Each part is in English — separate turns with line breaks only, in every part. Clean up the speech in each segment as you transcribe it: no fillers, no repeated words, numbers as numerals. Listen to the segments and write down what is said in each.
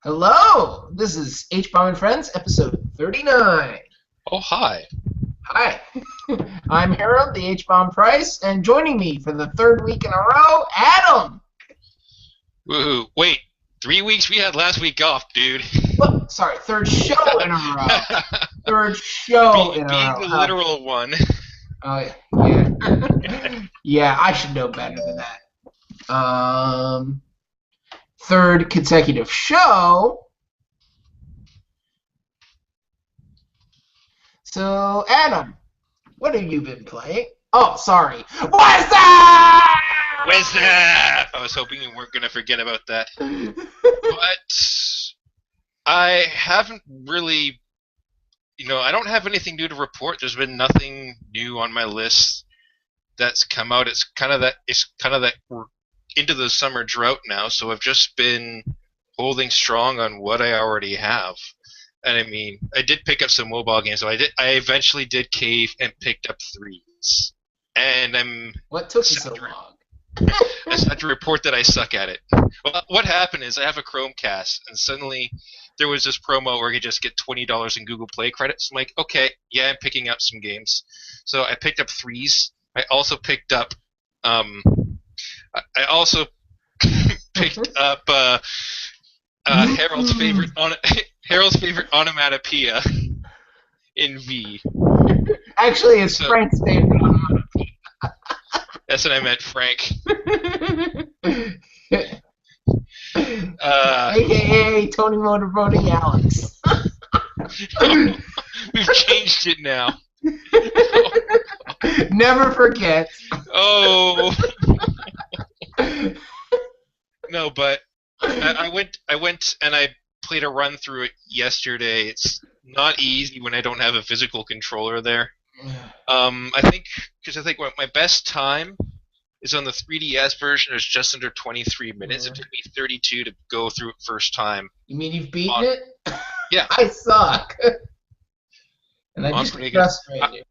Hello, this is Hbomb Friends, episode 39.
Oh, hi.
Hi, I'm Harold, the Hbomb Price, and joining me for the third week in a row, Adam.
Woohoo. Wait, 3 weeks? We had last week off, dude.
Look, sorry, third show in a row. Third show in a
Being
row.
the literal one.
Oh, yeah. Yeah, I should know better than that. Third consecutive show. So, Adam, what have you been playing? Oh, sorry. What's that?
Where's that? I was hoping you weren't going to forget about that. But I haven't really, I don't have anything new to report. There's been nothing new on my list that's come out. It's kind of that we're into the summer drought now, so I've just been holding strong on what I already have. And I mean, I did pick up some mobile games, so I eventually did cave and picked up threes. And
What took you so long?
I just have to report that I suck at it. Well, what happened is I have a Chromecast, and suddenly there was this promo where you just get $20 in Google Play credits. I'm like, okay, yeah, I'm picking up some games. So I picked up threes. I also picked up Harold's favorite onomatopoeia in V.
Actually, it's Frank's favorite onomatopoeia.
That's what I meant, Frank.
AKA Tony Motorboating Alex.
We've changed it now.
Never forget.
Oh. No, but I went and I played a run through it yesterday. It's not easy when I don't have a physical controller there. I think my best time is on the 3DS version. It's just under 23 minutes. It took me 32 to go through it first time.
You mean you've beaten it?
Yeah.
I suck. And I just frustrated.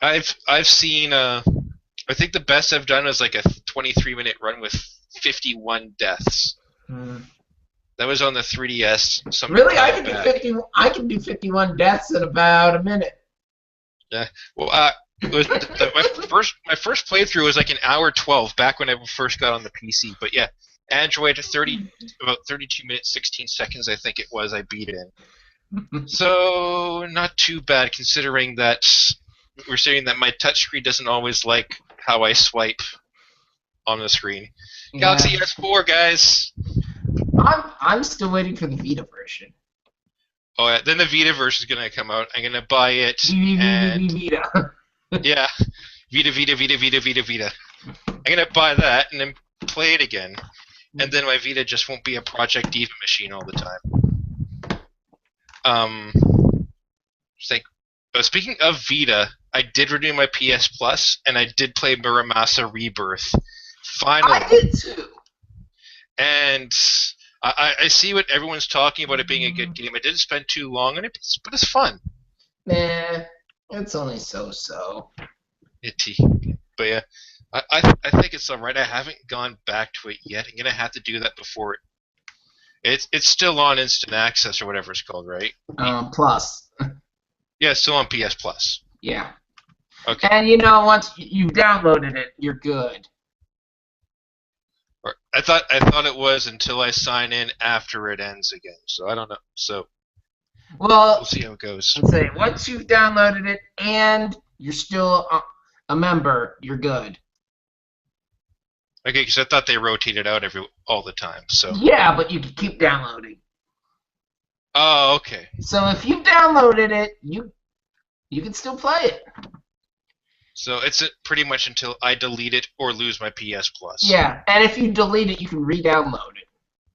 I've seen I think the best I've done was like a 23-minute run with 51 deaths. That was on the 3DS.
Really, I can do 51 deaths in about a minute.
Yeah. Well, it was my first playthrough was like an hour 12 back when I first got on the PC. But yeah, Android about 32 minutes 16 seconds I think it was. I beat it in. So not too bad considering that we're saying that my touchscreen doesn't always like how I swipe on the screen. Yeah. Galaxy S4, guys.
I'm still waiting for the Vita version.
Oh yeah, then the Vita version is gonna come out. I'm gonna buy it.
Vita.
Yeah, Vita. I'm gonna buy that and then play it again, and then my Vita just won't be a Project Diva machine all the time. Speaking of Vita, I did renew my PS Plus, and I did play Muramasa Rebirth. Finally.
I did too.
And I see what everyone's talking about it being a good game. I didn't spend too long on it, but it's fun.
Nah, it's only so-so.
But yeah, I think it's alright. I haven't gone back to it yet. I'm gonna have to do that before it's still on Instant Access or whatever it's called, right?
Plus.
Yeah, it's still on PS Plus.
Yeah.
Okay.
And once you've downloaded it, you're good.
I thought it was until I sign in after it ends again. So I don't know. So we'll see how it goes.
Let's say once you've downloaded it and you're still a member, you're good.
Okay, because I thought they rotated out all the time. So
yeah, but you can keep downloading.
Oh, okay.
So if you've downloaded it, you can still play it.
So it's pretty much until I delete it or lose my PS Plus.
Yeah, and if you delete it, you can re-download it.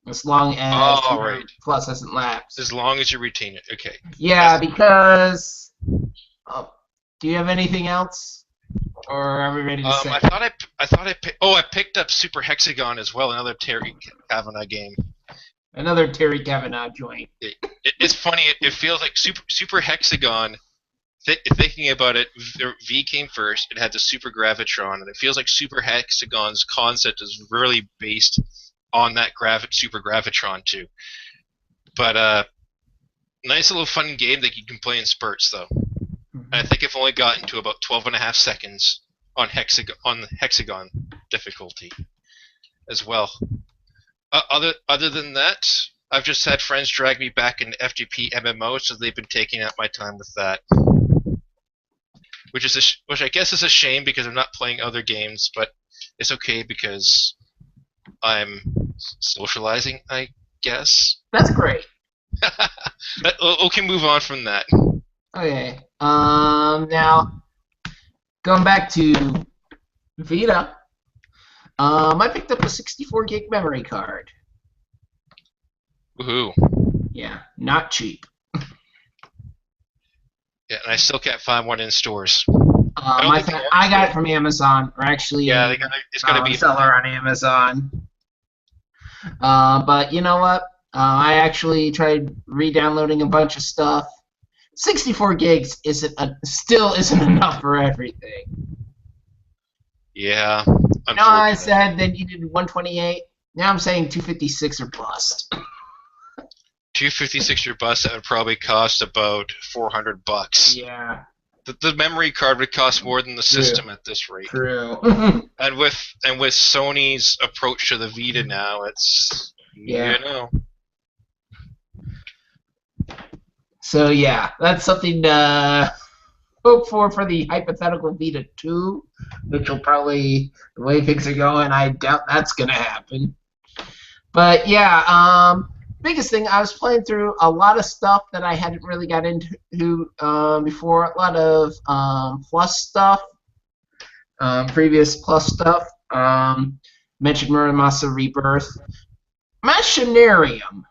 As long as your Plus hasn't lapsed.
As long as you retain it, okay.
Yeah, because... do you have anything else? Or are we ready to say?
I picked up Super Hexagon as well, another Terry Kavanagh game.
Another Terry Kavanagh joint.
It's funny, it feels like Super Hexagon... Thinking about it, V came first. It had the Super Gravitron, and it feels like Super Hexagon's concept is really based on that Super Gravitron too. But nice little fun game that you can play in spurts, though. And I think I've only gotten to about 12 and a half seconds on hexagon difficulty as well. Other than that, I've just had friends drag me back into FGP MMO, so they've been taking up my time with that, which I guess is a shame because I'm not playing other games, but it's okay because I'm socializing, I guess.
That's great.
Okay, move on from that.
Okay. Now going back to Vita. I picked up a 64 gig memory card.
Woohoo!
Yeah, not cheap.
Yeah, and I still can't find one in stores. I don't think they are
I
in
got it
stores.
from Amazon, or actually
Yeah,
a
it's gotta be.
seller on Amazon. But you know what? I actually tried re-downloading a bunch of stuff. 64 gigs still isn't enough for everything.
Yeah,
Now I
unfortunately.
said that you did 128. Now I'm saying 256 or bust.
256 your bus, that would probably cost about $400.
Yeah,
The memory card would cost more than the
true,
system at this rate.
true.
And with Sony's approach to the Vita now, it's
Yeah. So yeah, that's something to hope for the hypothetical Vita 2, which will probably, the way things are going, I doubt that's gonna happen. But yeah, biggest thing, I was playing through a lot of stuff that I hadn't really got into before. A lot of Plus stuff, previous Plus stuff. Mentioned Muramasa Rebirth. Machinarium.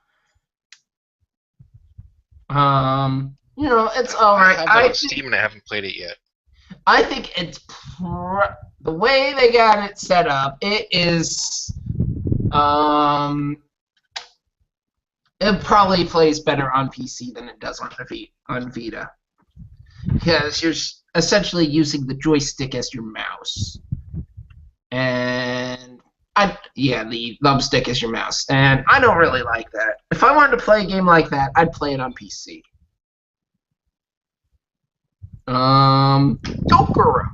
It's all
I
right.
have that on Steam and I haven't played it yet.
I think it's the way they got it set up. It is it probably plays better on PC than it does on Vita because you're essentially using the joystick as your mouse, and the thumbstick as your mouse, and I don't really like that. If I wanted to play a game like that, I'd play it on PC. Dokuro.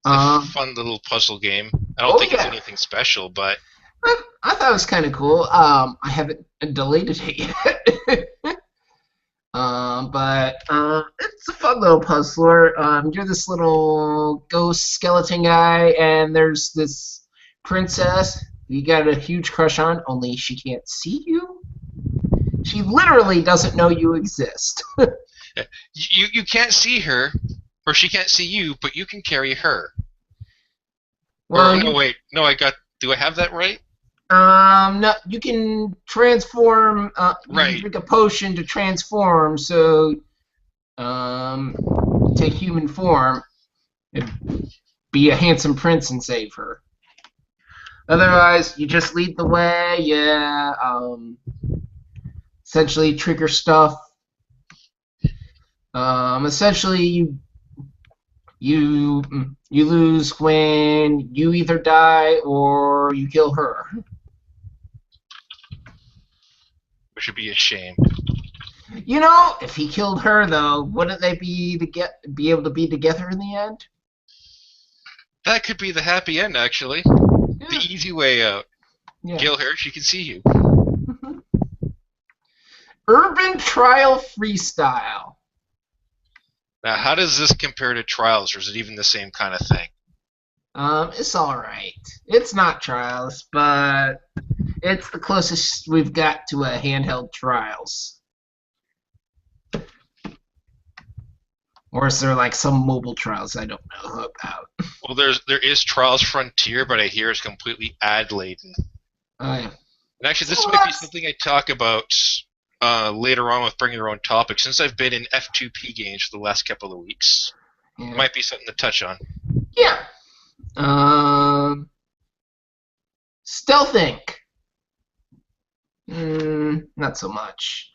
It's a fun little puzzle game. I don't think it's
Yeah.
anything special, but
I thought it was kind of cool. I haven't deleted it yet. But it's a fun little puzzler. You're this little ghost skeleton guy, and there's this princess you got a huge crush on, only she can't see you. She literally doesn't know you exist.
you can't see her, or she can't see you, but you can carry her.
Well,
No, wait, no, do I have that right?
no, you can transform. You can
Right.
drink a potion to transform, so take human form and be a handsome prince and save her. Otherwise, you just lead the way. Yeah. Essentially, trigger stuff. Essentially, you lose when you either die or you kill her.
Which would be a shame.
If he killed her, though, wouldn't they be able to be together in the end?
That could be the happy end, actually.
Yeah.
The easy way out.
Yeah.
Kill her, she can see you.
Urban Trial Freestyle.
Now, how does this compare to Trials, or is it even the same kind of thing?
It's all right. It's not Trials, but it's the closest we've got to a handheld Trials. Or is there like some mobile Trials I don't know about?
Well, there is Trials Frontier, but I hear it's completely ad laden.
Yeah.
And actually, this might be something I talk about later on with Bring Your Own Topic. Since I've been in F2P games for the last couple of weeks, it might be something to touch on.
Yeah. Stealth Inc. Not so much.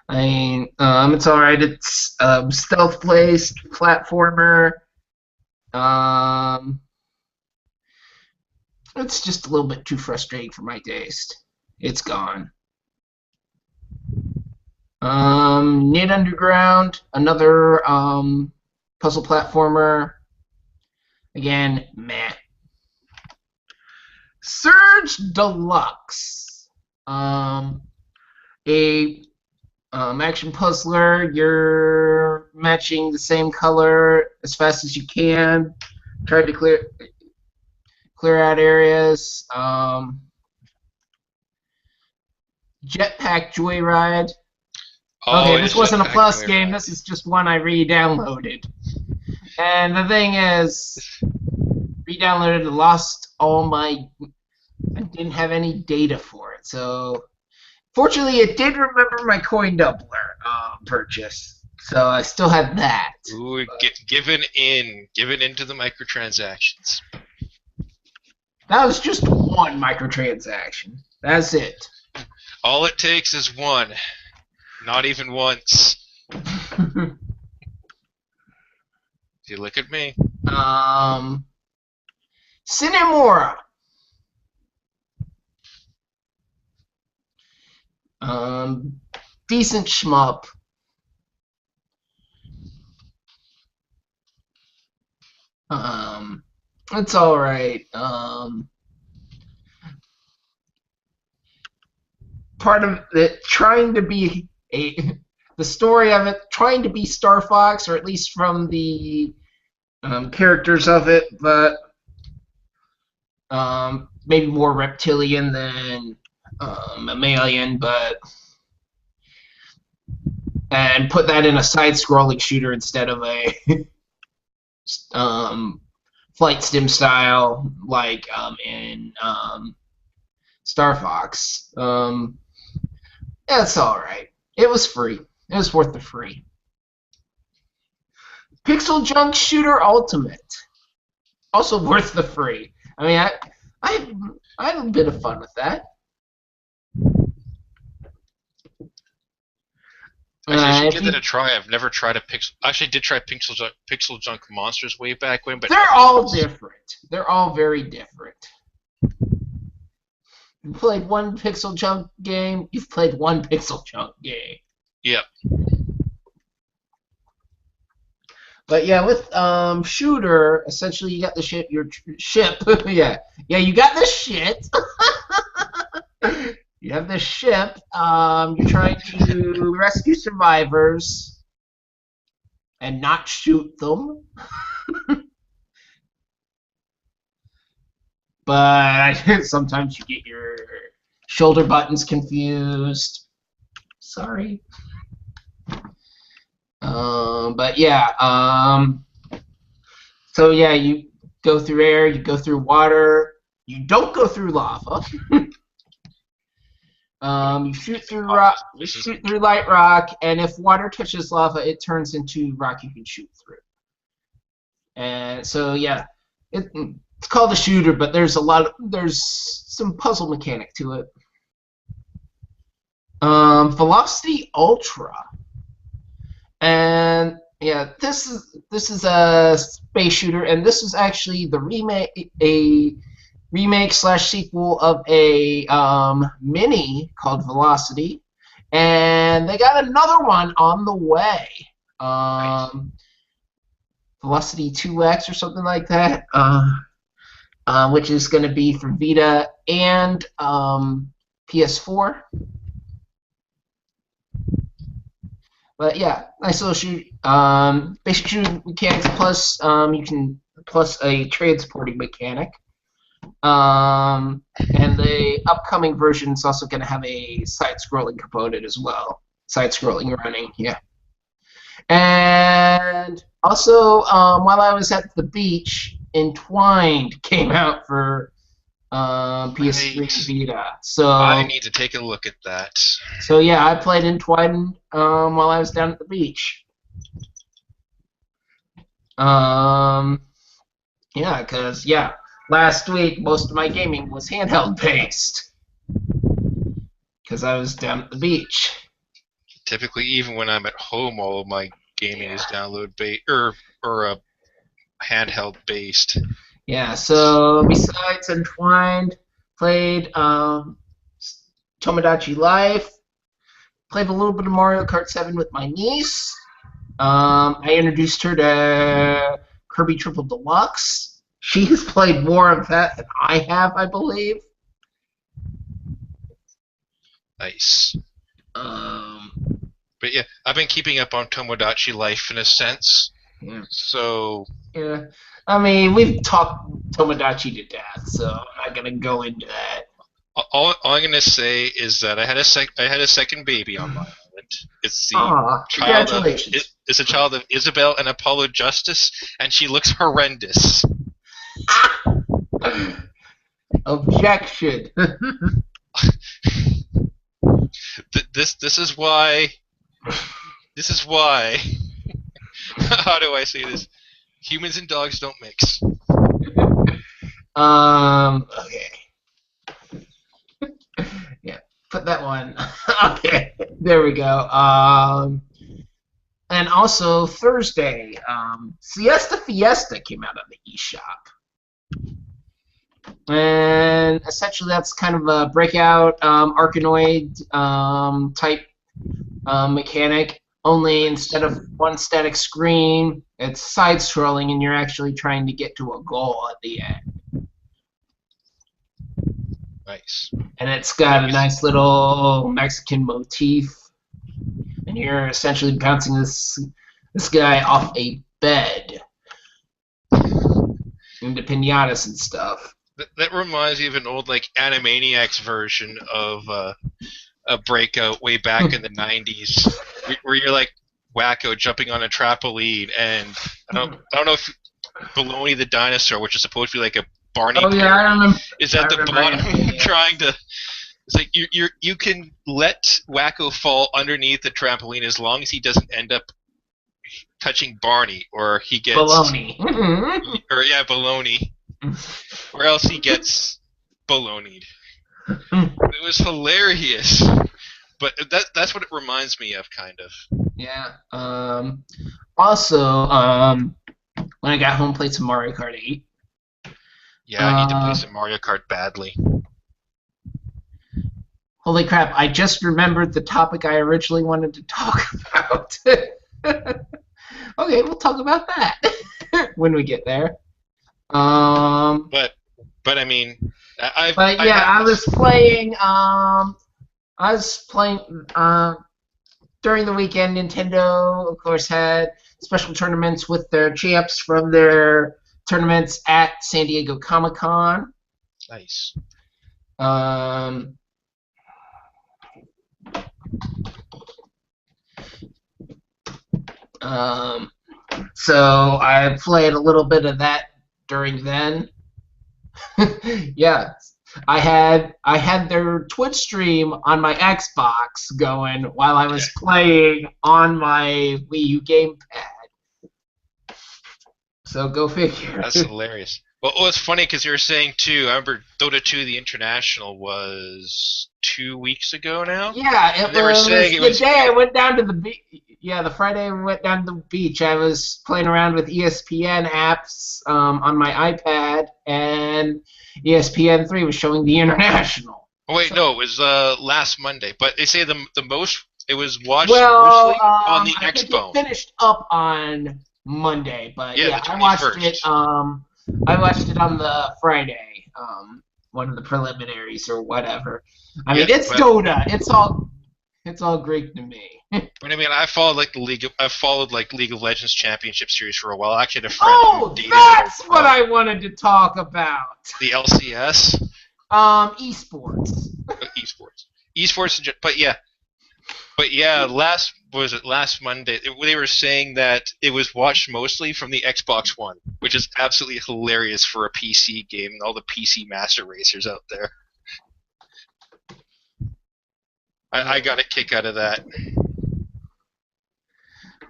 I mean, it's alright. It's stealth-based platformer. It's just a little bit too frustrating for my taste. It's gone. Knit Underground, another puzzle platformer. Again, meh. Surge Deluxe, a action puzzler. You're matching the same color as fast as you can. Try to clear out areas. Jetpack Joyride.
Oh,
Okay,
it
this
is
wasn't a
Jetpack
plus game.
Joyride.
This is just one I re-downloaded. And the thing is, re-downloaded, lost all my. I didn't have any data for it, so fortunately, it did remember my coin doubler purchase, so I still have that.
Ooh, given into the microtransactions.
That was just one microtransaction. That's it.
All it takes is one. Not even once. You look at me.
Cinemora. Decent shmup. It's all right. Part of it trying to be the story of it trying to be Star Fox, or at least from the characters of it, but maybe more reptilian than mammalian, but and put that in a side-scrolling shooter instead of a flight sim style like in Star Fox. That's all right. It was free. It was worth the free. Pixel Junk Shooter Ultimate, also worth the free. I mean, I had a bit of fun with that.
Actually, I should give it a try. I've never tried a pixel. Actually, I did try Pixel Junk Monsters way back when, but
they're all different. They're all very different. You played one Pixel Junk game. You've played one Pixel Junk game.
Yep.
But yeah, with shooter, essentially you got the ship. Your ship. Yeah, you got the shit. You have this ship. You're trying to rescue survivors and not shoot them. But sometimes you get your shoulder buttons confused. Sorry. But yeah. So yeah, you go through air, you go through water, you don't go through lava. You shoot through rock, you shoot through light rock, and if water touches lava, it turns into rock you can shoot through. And so yeah, it's called a shooter, but there's some puzzle mechanic to it. Velocity Ultra, and yeah, this is a space shooter, and this is actually the remake slash sequel of a mini called Velocity, and they got another one on the way. Velocity 2X or something like that, which is going to be for Vita and PS4. But yeah, nice little shoot. Basic shooting mechanics plus a transporting mechanic. And the upcoming version is also going to have a side-scrolling component as well. Side-scrolling running, yeah. And also, while I was at the beach, Entwined came out for PS3 and Vita. So
I need to take a look at that.
So yeah, I played Entwined while I was down at the beach. Yeah, because yeah, last week most of my gaming was handheld based because I was down at the beach.
Typically, even when I'm at home, all of my gaming is download based or handheld based.
Yeah. So besides Entwined, played Tomodachi Life, played a little bit of Mario Kart 7 with my niece. I introduced her to Kirby Triple Deluxe. She has played more of that than I have, I believe.
Nice.
Um,
But yeah, I've been keeping up on Tomodachi Life in a sense.
yeah.
So
Yeah. I mean, we've talked Tomodachi to death, so I'm not going to go into that.
all I'm gonna say is that I had a second baby on my island. It's the
Aw,
child of
congratulations.
it's a child of Isabel and Apollo Justice, and she looks horrendous.
Objection.
This is why. This is why. How do I say this? Humans and dogs don't mix.
Okay. Yeah, put that one. Okay, there we go. And also Thursday, Siesta Fiesta came out on the eShop. And essentially that's kind of a breakout Arkanoid type mechanic. Only instead of one static screen, it's side-scrolling, and you're actually trying to get to a goal at the end.
Nice.
And it's got a nice little Mexican motif, and you're essentially bouncing this guy off a bed into pinatas and stuff.
That reminds me of an old like Animaniacs version of a breakout way back in the 90s, where you're like Wacko jumping on a trampoline, and I don't know if Baloney the dinosaur, which is supposed to be like a Barney parody,
I remember.
is at the bottom trying to. It's like you can let Wacko fall underneath the trampoline as long as he doesn't end up touching Barney, or he gets
Baloney.
Baloney, or else he gets baloneyed. It was hilarious, but that's what it reminds me of, kind of.
Yeah. Also, when I got home, played some Mario Kart 8.
Yeah, I need to play some Mario Kart badly.
Holy crap! I just remembered the topic I originally wanted to talk about. Okay, we'll talk about that when we get there.
But I mean,
I was playing. During the weekend. Nintendo, of course, had special tournaments with their champs from their tournaments at San Diego Comic-Con.
Nice.
So I played a little bit of that during then. Yeah, I had their Twitch stream on my Xbox going while I was playing on my Wii U gamepad. So go figure.
That's hilarious. Well, it's funny because you were saying too. I remember Dota 2 the International was 2 weeks ago now.
Yeah, it was the day I went down to the beach. Yeah, the Friday I went down to the beach. I was playing around with ESPN apps on my iPad, and ESPN3 was showing the International.
Oh wait, no, it was last Monday. But they say the most it was watched mostly on the Hbomb.
It finished up on Monday, but
yeah
I watched it. I watched it on the Friday, one of the preliminaries or whatever. I mean, it's Dota. It's all Greek to me.
But I mean, I followed like League of Legends Championship Series for a while. I actually had a friend.
That's what I wanted to talk about.
The LCS.
Esports.
Esports. But yeah. Last Monday? They were saying that it was watched mostly from the Xbox One, which is absolutely hilarious for a PC game and all the PC master racers out there. I got a kick out of that.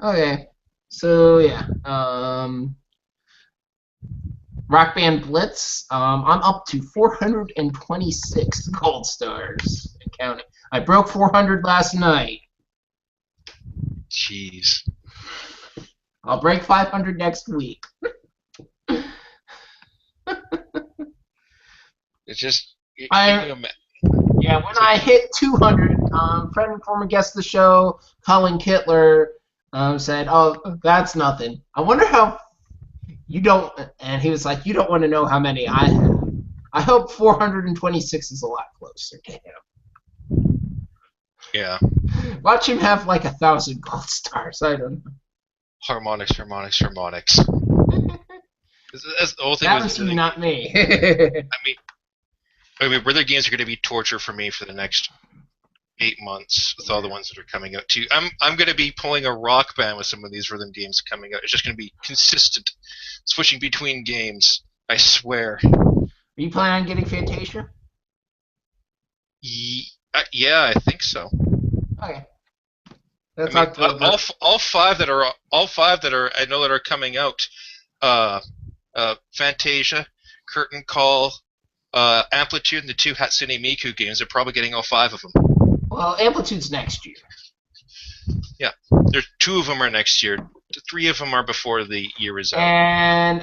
Okay, so yeah, Rock Band Blitz. I'm up to 426 gold stars and counting. I broke 400 last night.
Jeez.
I'll break 500 next week.
It's just.
Yeah, when
It's
I
like,
hit 200, friend and former guest of the show, Colin Kittler, said, "Oh, that's nothing. I wonder how you don't." And he was like, "You don't want to know how many I have. I hope 426 is a lot closer to
yeah,
him. Watch him have like 1,000 gold stars. I don't know.
harmonics, harmonics, harmonics. That's the whole thing
That
with
was you,
rhythm
not
games.
me."
I mean, rhythm games are going to be torture for me for the next 8 months with all the ones that are coming out too. I'm going to be pulling a rock band with some of these rhythm games coming out. It's just going to be consistent, switching between games. I swear.
Are you planning on getting Fantasia?
Yeah, I think so.
Okay,
I
that's
mean,
October.
all five that are I know that are coming out. Uh, Fantasia, Curtain Call, Amplitude, and the two Hatsune Miku games. They're probably getting all five of them.
Well, Amplitude's next year.
Yeah, there's two of them are next year. Three of them are before the year is out.
And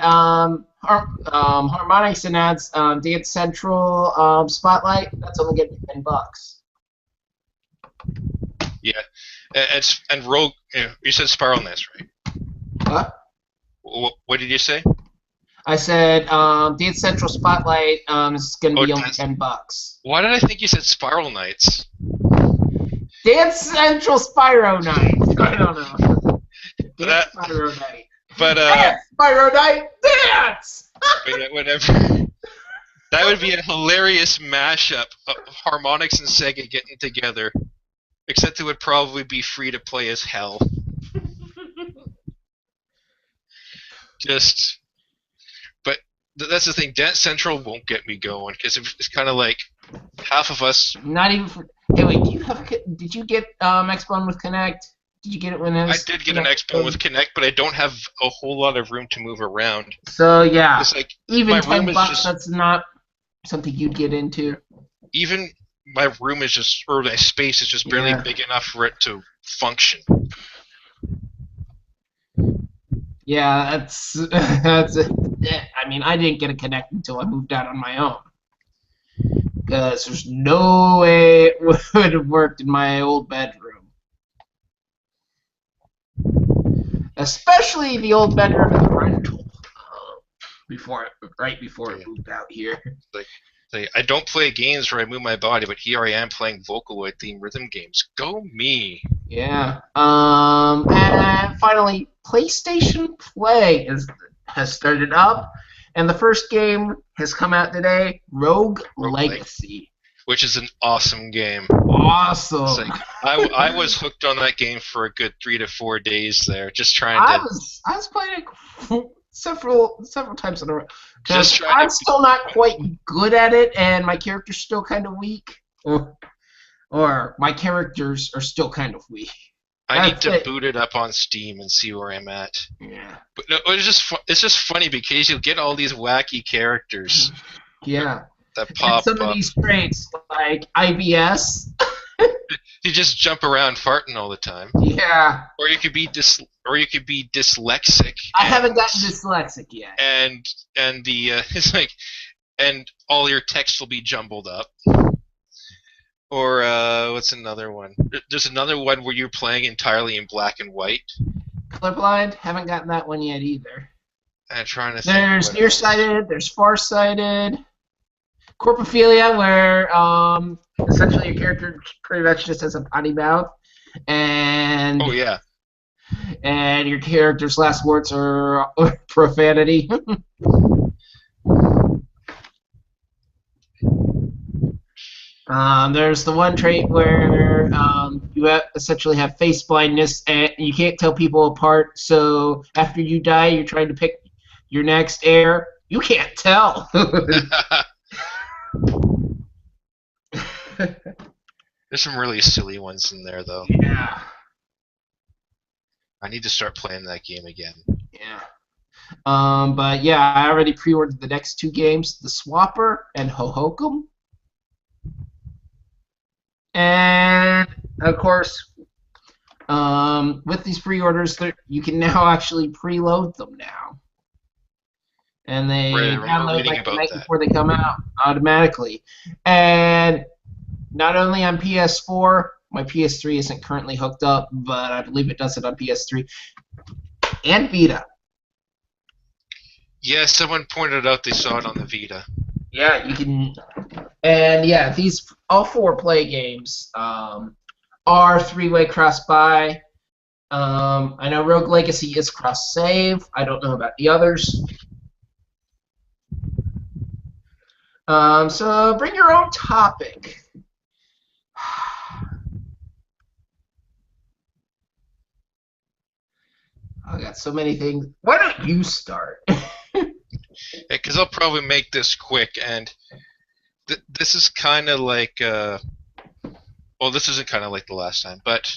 Harmonix announced Dance Central Spotlight. That's only getting $10.
Yeah, and Rogue. You said Spiral Nest, right?
What?
What did you say?
I said Dance Central Spotlight is going to
Oh,
be only $10.
why did I think you said Spiral Knights?
Dance Central Spyro Night. I don't know. Dance Spyro Night.
But
Dance Spyro Night. Dance.
but yeah, whatever. That would be a hilarious mashup of Harmonix and Sega getting together. Except it would probably be free to play as hell. Just, but that's the thing. Dance Central won't get me going because it's kind of like half of us.
Not even. Hey, wait. Did you get Xbox with Connect? Did you get it when it
I
was
did get an Xbox with Kinect, but I don't have a whole lot of room to move around.
So yeah,
It's like
even
my room is
$10,
just
that's not something you'd get into.
even my room is just or my space is just barely
Yeah.
big enough for it to function.
Yeah, that's. I mean, I didn't get a Connect until I moved out on my own because there's no way it would have worked in my old bedroom, especially the old bedroom in the rental right before I moved out here.
Like, I don't play games where I move my body, but here I am playing Vocaloid themed rhythm games. Go me!
Yeah. And finally, PlayStation Play has started up, and the first game has come out today, Rogue Legacy.
Which is an awesome game.
Awesome.
It's like, I was hooked on that game for a good 3 to 4 days there, just trying
I
to.
was playing it several times in a row.
Just
Because
trying
I'm
to.
still not quite good at it, and my character's still kind of weak. Or my characters are still kind of weak.
I need to boot it up on Steam and see where I'm at.
Yeah.
But no, it's just funny because you'll get all these wacky characters.
Yeah.
That pop
and some
up.
of these traits, like IBS.
You just jump around farting all the time.
Yeah.
Or you could be dyslexic.
I haven't gotten dyslexic yet.
And the it's like, and all your text will be jumbled up. Or what's another one? There's another one where you're playing entirely in black and white.
Colorblind, haven't gotten that one yet either.
I'm trying to think.
There's nearsighted, there's farsighted, corpophilia, where essentially your character pretty much just has a potty mouth, and
oh yeah,
and your character's last words are profanity. There's the one trait where you essentially have face blindness and you can't tell people apart. So after you die, you're trying to pick your next heir. You can't tell.
There's some really silly ones in there though.
Yeah.
I need to start playing that game again.
Yeah. But yeah, I already pre-ordered the next two games, The Swapper and Hohokum. And of course, with these pre-orders, you can now actually preload them now, and they download like the night before they come out automatically. And not only on PS4, my PS3 isn't currently hooked up, but I believe it does it on PS3 and Vita.
Yeah, someone pointed out they saw it on the Vita.
Yeah, you can, and yeah, these all 4 play games are 3-way cross-buy. I know Rogue Legacy is cross-save. I don't know about the others. So bring your own topic. I got so many things. Why don't you start?
Because I'll probably make this quick, and this is kind of like, well, this isn't kind of like the last time, but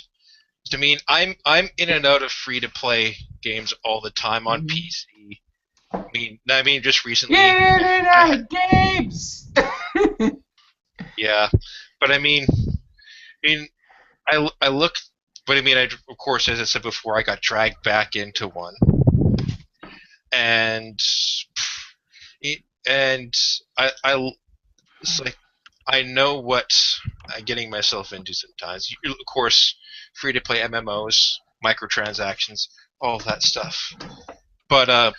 I mean, I'm in and out of free-to-play games all the time on PC. I mean, just recently.
Get it out of games.
Yeah, but I mean, I look, but I mean, of course, as I said before, I got dragged back into one, and and I it's like I know what I'm getting myself into sometimes. Of course, free to play MMOs, microtransactions, all that stuff. But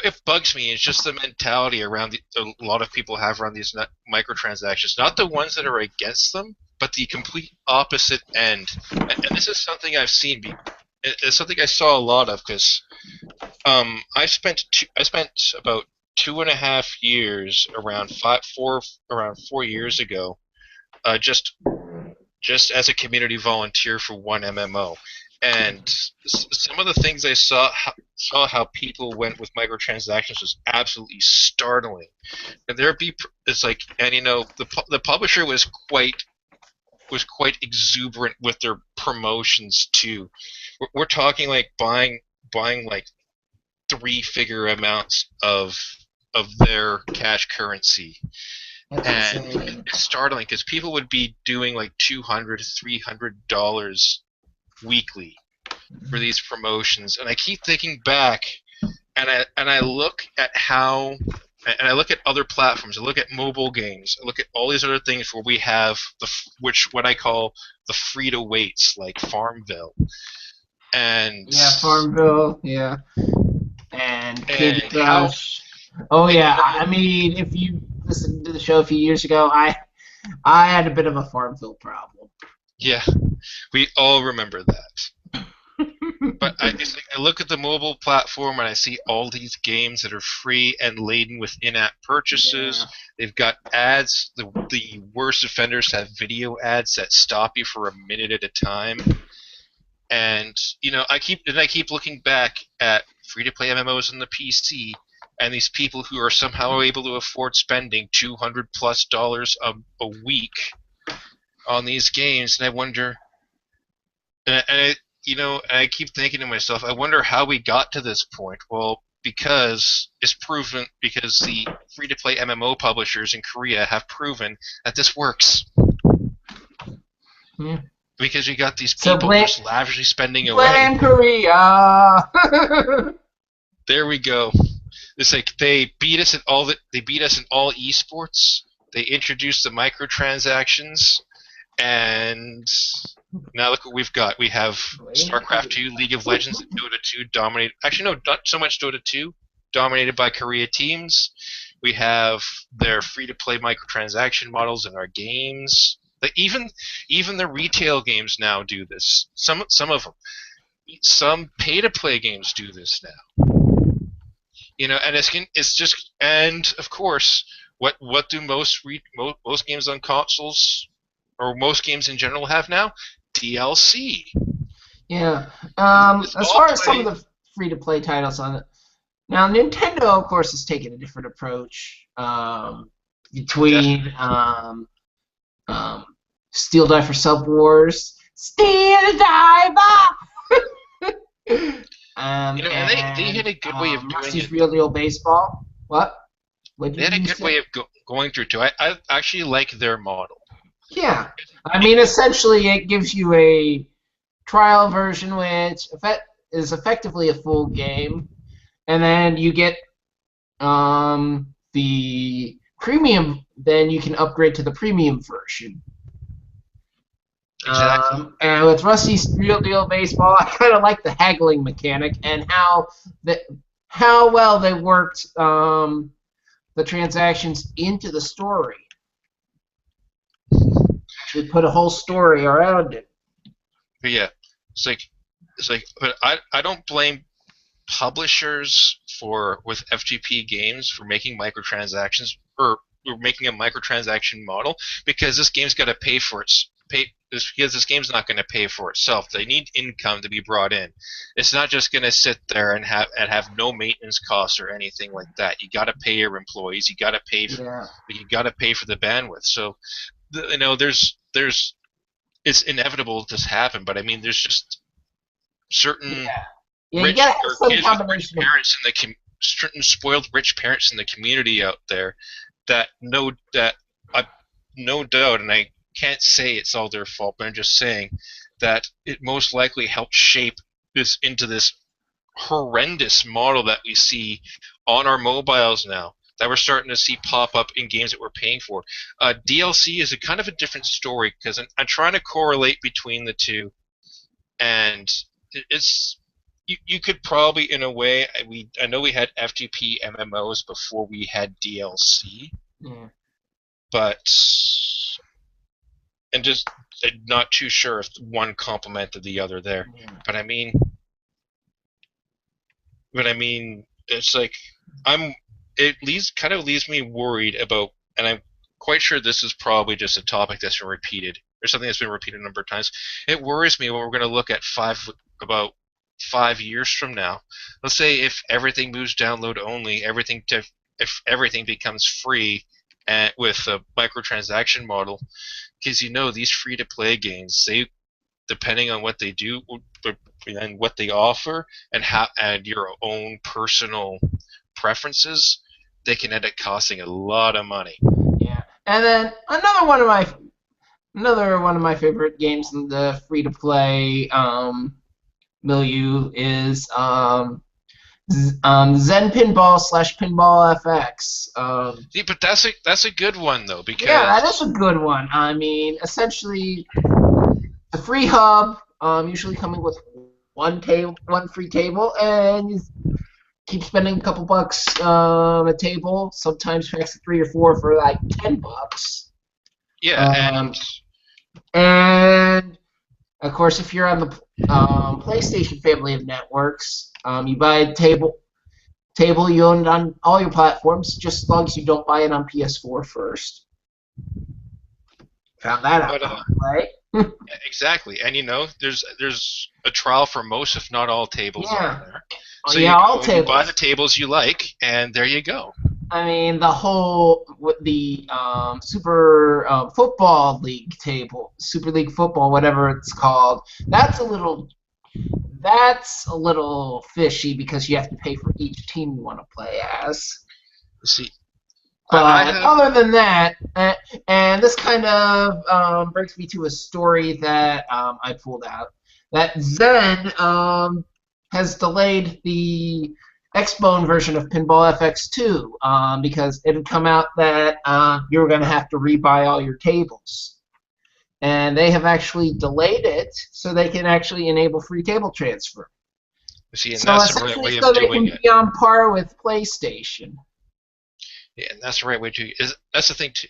it bugs me. It's just the mentality around a lot of people have around these microtransactions. Not the ones that are against them, but the complete opposite end. And this is something I've seen. It's something I saw a lot of because I spent about 2.5 years around 4 years ago, just as a community volunteer for one MMO, and some of the things I saw how people went with microtransactions was absolutely startling. And it's like, and the publisher was quite exuberant with their promotions too. We're talking like buying like 3-figure amounts of their cash currency. And it's startling because people would be doing like $200, $300 weekly for these promotions, and I keep thinking back, and I look at I look at other platforms. I look at mobile games. I look at all these other things where we have what I call the free to waits, like Farmville, and
Farmville, and Candy Crush. Oh yeah, I mean, if you listened to the show a few years ago, I had a bit of a Farmville problem.
Yeah, we all remember that. But I look at the mobile platform and I see all these games that are free and laden with in-app purchases. Yeah. They've got ads. The worst offenders have video ads that stop you for a minute at a time. And I keep looking back at free-to-play MMOs on the PC, and these people who are somehow able to afford spending $200+ a week on these games, and I wonder, and I keep thinking to myself, I wonder how we got to this point. Well, because the free-to-play MMO publishers in Korea have proven that this works.
Yeah.
Because you got these people just lavishly spending away.
Blame Korea!
There we go. It's like they beat us in all esports. They introduced the microtransactions, and now look what we've got. We have StarCraft 2, League of Legends, and Dota 2 dominated. Actually, no, not so much Dota 2, dominated by Korea teams. We have their free-to-play microtransaction models in our games. Like even the retail games now do this. Some of them. Some pay-to-play games do this now. And it's just, and of course, what do most games on consoles, or most games in general, have now? DLC.
Yeah. As far as some of the free-to-play titles on it, now Nintendo, of course, has taken a different approach between Steel Diver Sub Wars, Steel Diver.
And they had a good way of doing
Rusty's Real Deal Baseball. What?
They had a good way of going through too. I actually like their model.
Yeah, I mean, essentially, it gives you a trial version which is effectively a full game, and then you get the premium, then you can upgrade to the premium version.
Exactly.
And with Rusty's Real Deal Baseball, I kind of like the haggling mechanic and how well they worked the transactions into the story. Actually, put a whole story around it.
But yeah, it's like but I don't blame publishers for with FGP games for making microtransactions or making a microtransaction model because this game's got to pay for its pay because this game's not going to pay for itself. They need income to be brought in. It's not just going to sit there and have no maintenance costs or anything like that. You got to pay your employees.
Yeah.
You got to pay for the bandwidth. So there's it's inevitable this happen, but I mean there's just certain
Yeah. Yeah, you
rich
gotta have
or
some
kids with rich
combination of.
parents in the certain spoiled rich parents in the community out there that know that no doubt, and I can't say it's all their fault, but I'm just saying that it most likely helped shape this into this horrendous model that we see on our mobiles now. That we're starting to see pop up in games that we're paying for. DLC is a kind of a different story because I'm trying to correlate between the two, and it's you could probably in a way I know we had FTP MMOs before we had DLC,
Yeah.
but and just not too sure if one complemented the other there.
Yeah.
But I mean, it's like I'm. It kind of leaves me worried about, and I'm quite sure this is probably just a topic that's been repeated or something that's been repeated a number of times. It worries me when we're going to look at about 5 years from now. Let's say if everything moves download only, if everything becomes free and with a microtransaction model, because these free to play games, they depending on what they do and what they offer and your own personal preferences, they can end up costing a lot of money.
Yeah. And then another one of my favorite games in the free to play milieu is Zen Pinball / Pinball FX.
See, but that's a good one though
Yeah, that is
because
a good one. I mean, essentially, the free hub, usually coming with one free table, and you keep spending a couple bucks on a table. Sometimes packs of 3 or 4 for like $10.
yeah,
Um,
and
and of course, if you're on the PlayStation family of networks, you buy a table you own it on all your platforms, just as long as you don't buy it on PS4 first. Found that out
but
the hard way.
exactly, and there's a trial for most, if not all, tables on
Yeah.
there.
Oh,
So
yeah,
you
all
go, you buy the
tables.
tables you like, and there you go.
I mean, the whole with the Super Football League table, Super League Football, whatever it's called. That's a little fishy because you have to pay for each team you want to play as.
See, I
But
have
other than that, and this kind of brings me to a story that I pulled out. That Zen has delayed the Xbone version of Pinball FX2 because it had come out that you were going to have to rebuy all your tables. And they have actually delayed it so they can actually enable free table transfer.
see, and
So
that's the right
essentially,
way
so
of
they
doing
can
it.
be on par with PlayStation.
Yeah, and that's the right way to. That's the thing too,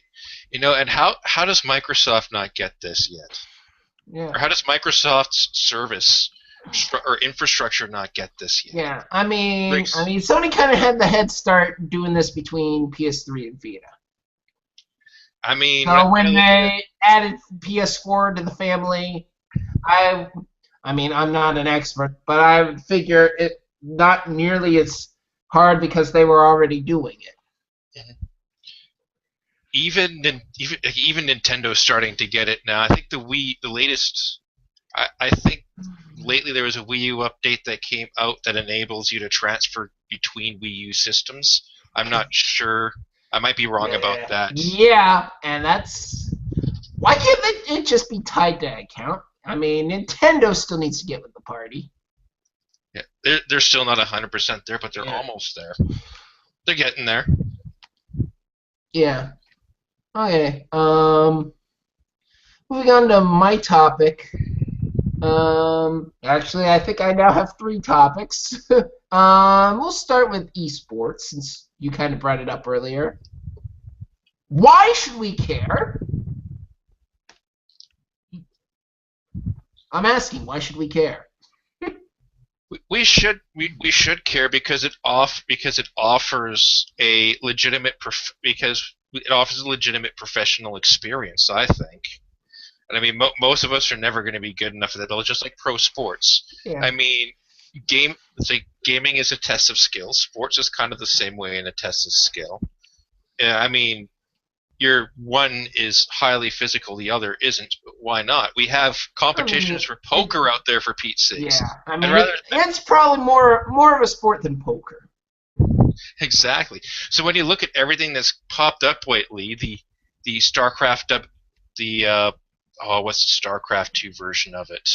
And how does Microsoft not get this yet?
Yeah.
Or how does Microsoft's service or infrastructure not get this yet?
Yeah,
Like,
Sony kind of had the head start doing this between PS3 and Vita.
I mean,
So
when
when
I look at it,
they added PS4 to the family, I, I'm not an expert, but I would figure it not nearly as hard because they were already doing it.
even Nintendo's starting to get it now. I think the latest. I think lately there was a Wii U update that came out that enables you to transfer between Wii U systems. I'm not sure. I might be wrong about that.
Yeah, and that's why can't it just be tied to account? I mean, Nintendo still needs to get with the party.
Yeah, they're still not 100% there, but they're
Yeah.
almost there. They're getting there.
Yeah. Okay. Moving on to my topic. Actually, I think I now have three topics. We'll start with esports since you kind of brought it up earlier. Why should we care? I'm asking, why should we care?
We should care because it offers a legitimate because it offers a legitimate professional experience. I think, and I mean most of us are never going to be good enough at that. Just like pro sports.
Yeah.
I mean, it's like gaming is a test of skill. Sports is kind of the same way in a test of skill. Yeah, I mean, your one is highly physical, the other isn't. But why not? We have
I
competitions
mean,
for poker out there, for Pete's sakes.
yeah. I
And
mean,
rather
it's probably more of a sport than poker.
exactly. So when you look at everything that's popped up lately, the StarCraft the what's the StarCraft 2 version of it?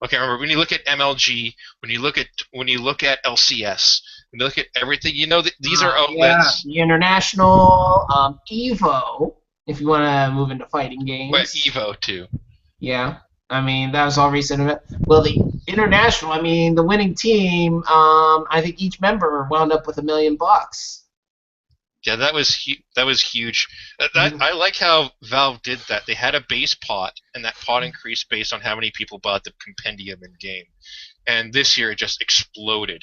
Okay, remember when you look at MLG, when you look at LCS, when you look at everything, you know that these are
Yeah,
outlets.
the international Evo, if you want to move into fighting
But
games.
Evo too.
Yeah, I mean that was all recent event. Well, the international, I mean the winning team, I think each member wound up with $1 million.
Yeah, that was huge.
Mhm.
I like how Valve did that. They had a base pot, and that pot increased based on how many people bought the compendium in game. And this year it just exploded.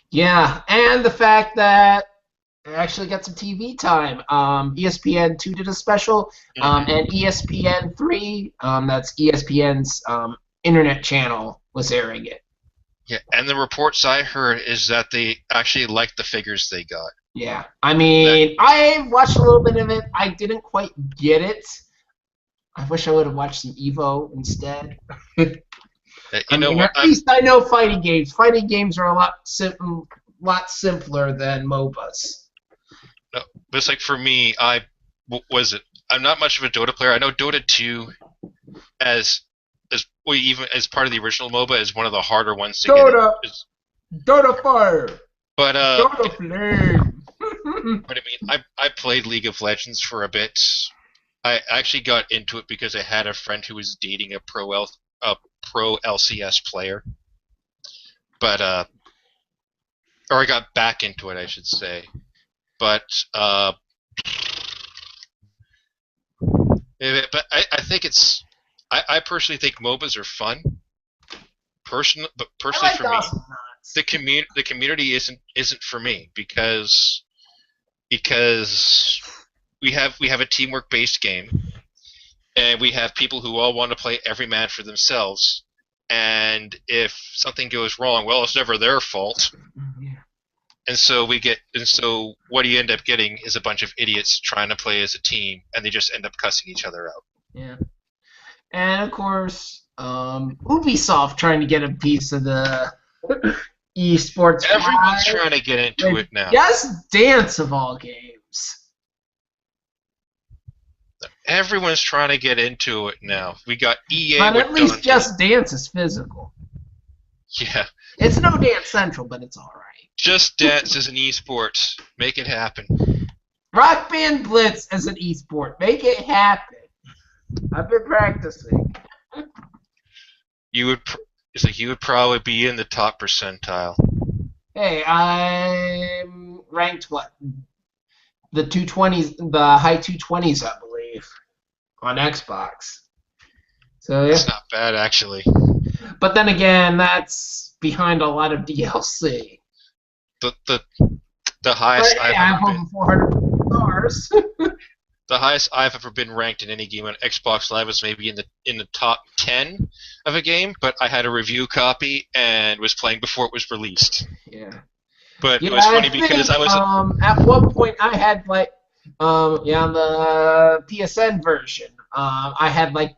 Yeah, and the fact that it actually got some TV time. ESPN2 did a special,
Hmm.
and ESPN3, that's ESPN's internet channel, was airing it.
Yeah, and the reports I heard is that they actually liked the figures they got.
Yeah, I
That,
mean, I watched a little bit of it. I didn't quite get it. I wish I would have watched some Evo instead.
that
I
you know
mean,
what?
at least I know fighting games. Fighting games are lot simpler than MOBAs.
No, but it's like for me, was it. I'm not much of a Dota player. I know Dota 2 as well, even as part of the original MOBA is one of the harder ones to get in.
Dota, Dota Fire,
But
Dota Flame.
but I mean, I played League of Legends for a bit. I actually got into it because I had a friend who was dating a pro LCS player, but or I got back into it, I should say. But I think I personally think MOBAs are fun. But
I
personally
like
for me,
Awesome Knots.
the community isn't for me because we have a teamwork based game and we have people who all want to play every man for themselves. And if something goes wrong, well, it's never their fault.
Yeah.
And so what you end up getting is a bunch of idiots trying to play as a team, and they just end up cussing each other out.
Yeah. And of course, Ubisoft trying to get a piece of the esports
Everyone's
pie
trying to get into
with
it now.
Just Dance of all games.
Everyone's trying to get into it now. We got EA
But
with
at least
Dante.
Just Dance is physical.
Yeah,
It's no Dance Central, but it's all right.
Just Dance is an esport. Make it happen.
Rock Band Blitz as an esport. Make it happen. I've been practicing.
You would, it's like you would probably be in the top percentile.
Hey, I'm ranked what? The 220s, the high 220s, I believe, on Xbox. So yeah.
That's not bad, actually.
But then again, that's behind a lot of DLC.
The the the
But
highest
hey,
I've
I
ever
have
been.
over 400 stars.
The highest I've ever been ranked in any game on Xbox Live was maybe in the top 10 of a game, but I had a review copy and was playing before it was released.
Yeah.
But it
Yeah,
was
I
funny because
think
I was
at one point I had like yeah, on the PSN version, I had like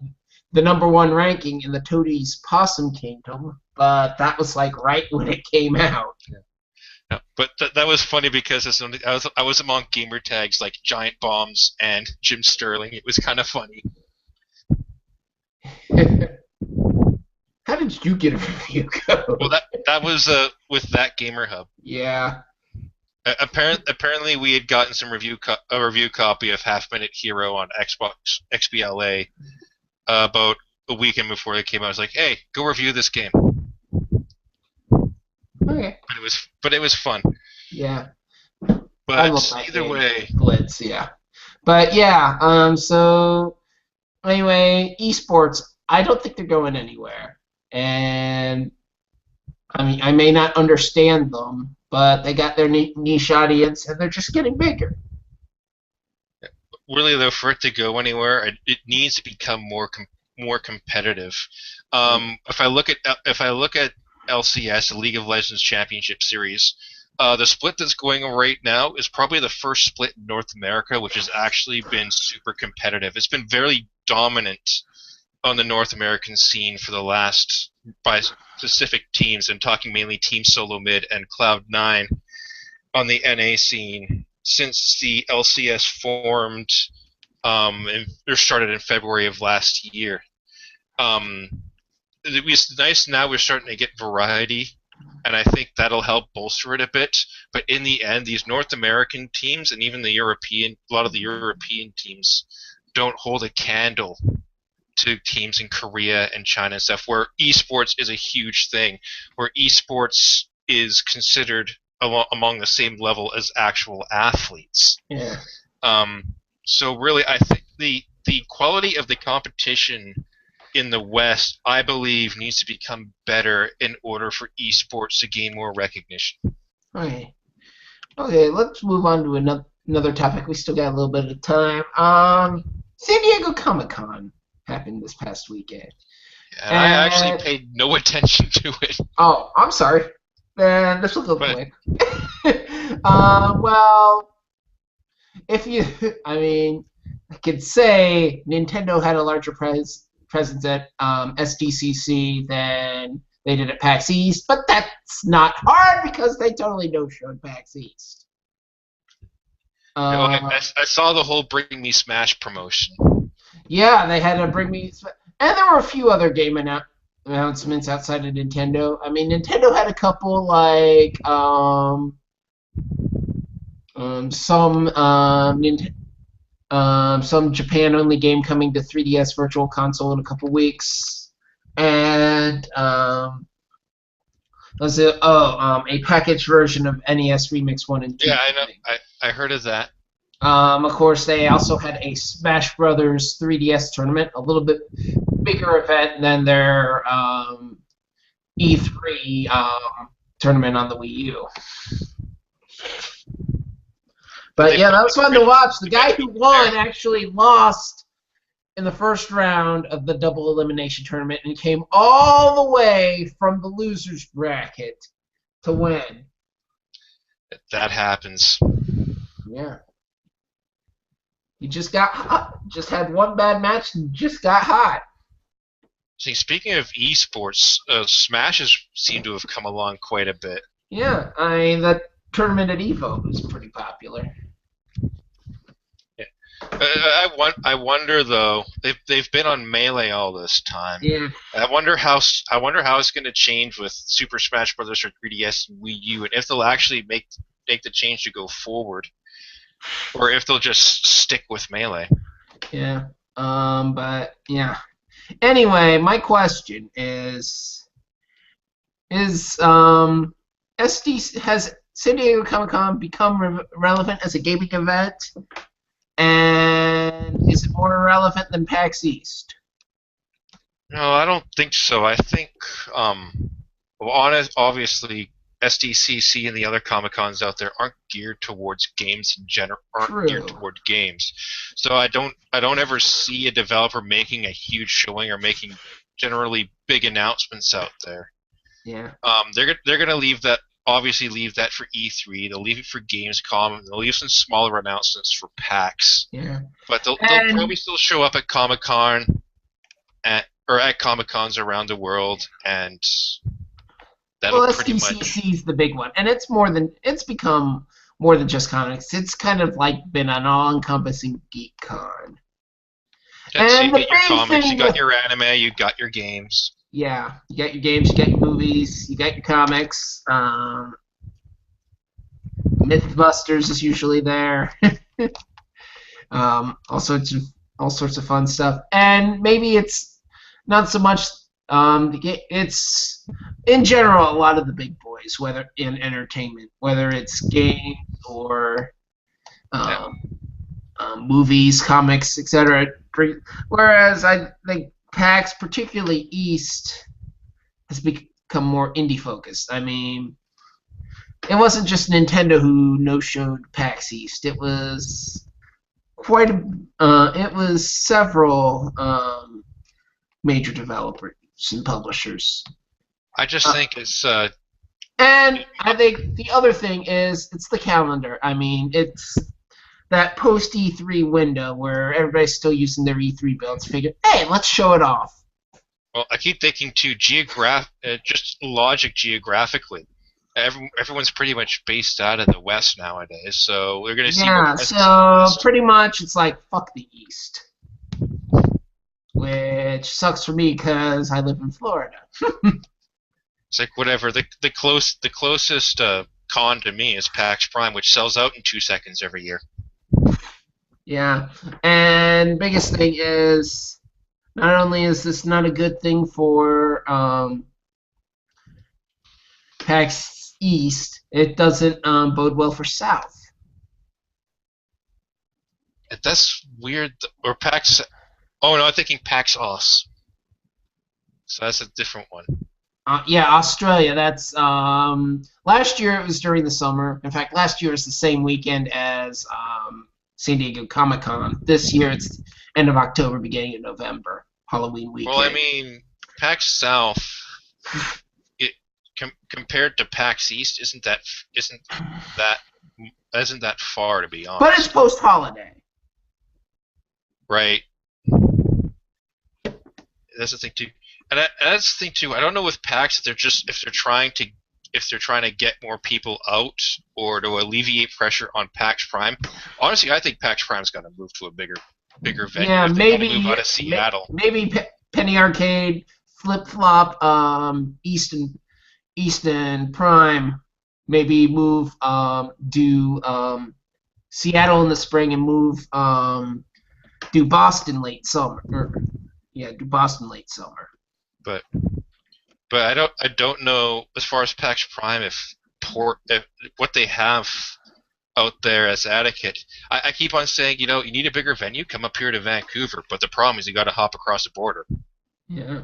the number one ranking in the Toadie's Possum Kingdom, but that was like right when it came out.
no, but that was funny because I was among gamer tags like Giant Bombs and Jim Sterling. It was kind of funny.
How did you get a review
Well,
code?
that was with that Gamer Hub.
Yeah.
Apparently, we had gotten some a review copy of Half Minute Hero on Xbox XBLA about a weekend before it came out. I was like, "Hey, go review this game."
Okay.
But it was fun.
Yeah. I love
But
that
either
game.
way,
Blitz, yeah. But yeah, so anyway, esports, I don't think they're going anywhere. And I mean, I may not understand them, but they got their niche audience and they're just getting bigger.
really though, for it to go anywhere, it needs to become more competitive.
Yeah.
If I look at LCS, the League of Legends Championship Series, the split that's going on right now is probably the first split in North America, which has actually been super competitive. It's been very dominant on the North American scene for the last by specific teams. I'm talking mainly Team Solo Mid and Cloud9 on the NA scene since the LCS formed or started in February of last year. Um, it's nice now we're starting to get variety, and I think that'll help bolster it a bit. But in the end, these North American teams and even a lot of the European teams don't hold a candle to teams in Korea and China and stuff, where esports is a huge thing, where esports is considered among the same level as actual athletes.
Yeah.
Um, so really, I think the quality of the competition in the West, I believe, needs to become better in order for esports to gain more recognition.
Okay. Okay, let's move on to another topic. We still got a little bit of time. San Diego Comic Con happened this past weekend.
And I actually
And
paid no attention to it.
oh, I'm sorry. Then this will go
But
quick. Well, if you, I mean, I could say Nintendo had a larger presence at SDCC than they did at PAX East, but that's not hard because they totally no-showed PAX East.
I saw the whole Bring Me Smash promotion.
Yeah, they had to bring me, and there were a few other game announcements outside of Nintendo. I mean, Nintendo had a couple like some Japan only game coming to 3DS Virtual Console in a couple weeks, and a packaged version of NES Remix 1 and 2.
Yeah, I know. I heard of that.
Of course, they also had a Smash Brothers 3DS tournament, a little bit bigger event than their E3 tournament on the Wii U. But yeah, that was fun to watch. The guy who won actually lost in the first round of the double elimination tournament and came all the way from the losers bracket to win.
That happens.
Yeah. He just got hot. Just had one bad match and just got hot.
See, speaking of esports, Smash has seemed to have come along quite a bit.
Yeah, I mean, that tournament at EVO was pretty popular.
Yeah. I wonder though. They've been on Melee all this time.
Yeah.
I wonder how it's going to change with Super Smash Brothers for 3DS and Wii U, and if they'll actually make the change to go forward, or if they'll just stick with Melee.
Yeah. But yeah. Anyway, my question is SD has San Diego Comic Con become relevant as a gaming event, and is it more relevant than PAX East?
No, I don't think so. I think, obviously, SDCC and the other Comic Cons out there aren't geared towards games in general. Aren't geared toward games, so I don't ever see a developer making a huge showing or making generally big announcements out there.
Yeah.
They're gonna leave that for E3. They'll leave it for Gamescom. They'll leave some smaller announcements for PAX.
Yeah.
But they'll probably still show up at Comic Con at Comic Cons around the world, and that'll pretty much.
SDCC is the big one, and it's become more than just comics. It's kind of like been an all-encompassing geek con.
And you got your comics, you got your anime, you got your games.
Yeah, you got your games, you got your movies, you got your comics. Mythbusters is usually there. All sorts of fun stuff, and maybe it's not so much. It's in general a lot of the big boys, whether in entertainment, whether it's games or
Yeah.
um, movies, comics, etc. Whereas I think PAX, particularly East, has become more indie focused. I mean, it wasn't just Nintendo who no showed PAX East. It was it was several major developers and publishers.
I just
Uh,
think it's
and I think the other thing is it's the calendar. I mean, it's that post E3 window where everybody's still using their E3 builds. Figure, hey, let's show it off.
well, I keep thinking too, just logic geographically. Everyone's pretty much based out of the West nowadays, so we're going to see more
Yeah,
presence in the
so
West.
pretty much it's like fuck the East, which sucks for me because I live in Florida.
It's like whatever. The closest con to me is PAX Prime, which sells out in 2 seconds every year.
Yeah, and biggest thing is not only is this not a good thing for PAX East, it doesn't bode well for South.
That's weird. Or PAX. Oh no, I'm thinking PAX Aus. So that's a different one.
Yeah, Australia. That's last year it was during the summer. In fact, last year was the same weekend as San Diego Comic Con. This year it's end of October, beginning of November, Halloween
Well, I
weekend.
mean, PAX South, it compared to PAX East, that isn't that far to be
But it's
honest,
post holiday.
right? That's the thing too, and that's the thing too. I don't know with PAX if they're trying to get more people out or to alleviate pressure on PAX Prime. Honestly, I think PAX Prime's got to move to a bigger venue
Yeah,
if they got to move
maybe
out of Seattle.
maybe Penny Arcade, Flip Flop, Easton Prime, maybe move do Seattle in the spring and move do Boston late summer. Yeah, do Boston late summer.
But I don't know as far as PAX Prime if what they have out there as adequate. I keep on saying, you need a bigger venue, come up here to Vancouver, but the problem is you got to hop across the border.
Yeah.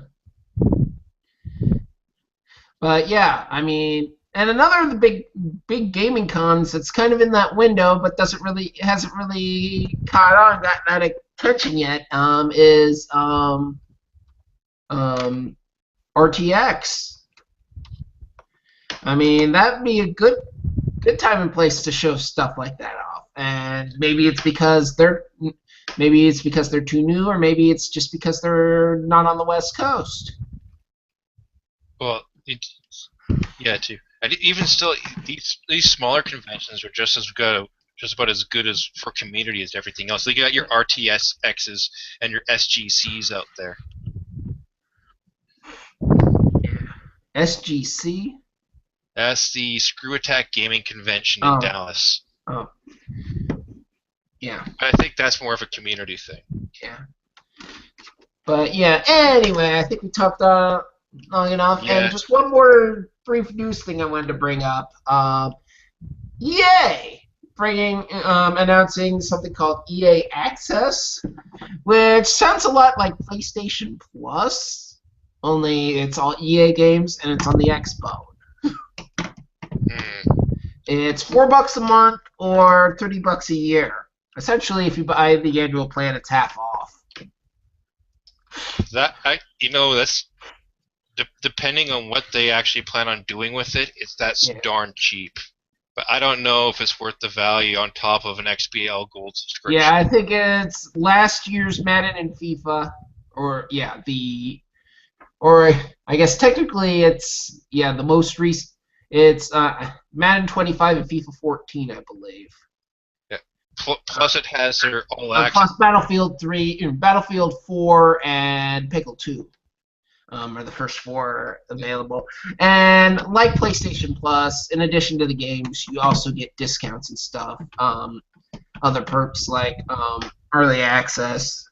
But yeah, I mean, and another of the big gaming cons that's kind of in that window, but doesn't really hasn't really caught on, got that attention yet, is um, RTX. I mean, that'd be a good time and place to show stuff like that off. And maybe it's because they're too new, or maybe it's just because they're not on the West Coast.
Well, yeah, too. And even still, these smaller conventions are just about as good as for community as everything else. Like you got your RTSXs and your SGCs out there.
SGC.
That's the Screw Attack Gaming Convention in
Oh,
Dallas.
oh, yeah,
I think that's more of a community thing.
yeah. But yeah, anyway, I think we talked long enough. And
Yeah,
just one more brief news thing I wanted to bring up. EA announcing something called EA Access, which sounds a lot like PlayStation Plus, only it's all EA games and it's on the Xbox.
hmm.
It's $4 a month or $30 a year. Essentially, if you buy the annual plan, it's half off.
That's depending on what they actually plan on doing with it. That's
Yeah.
darn cheap. But I don't know if it's worth the value on top of an XBL Gold
Yeah,
subscription.
I think it's last year's Madden and FIFA, or yeah, or I guess technically it's the most recent. It's Madden 25 and FIFA 14, I believe.
Yeah. Plus, it has their all access.
Plus Battlefield 3, Battlefield 4, and Pickle 2. Are the first four available. And like PlayStation Plus, in addition to the games, you also get discounts and stuff. Other perks like early access.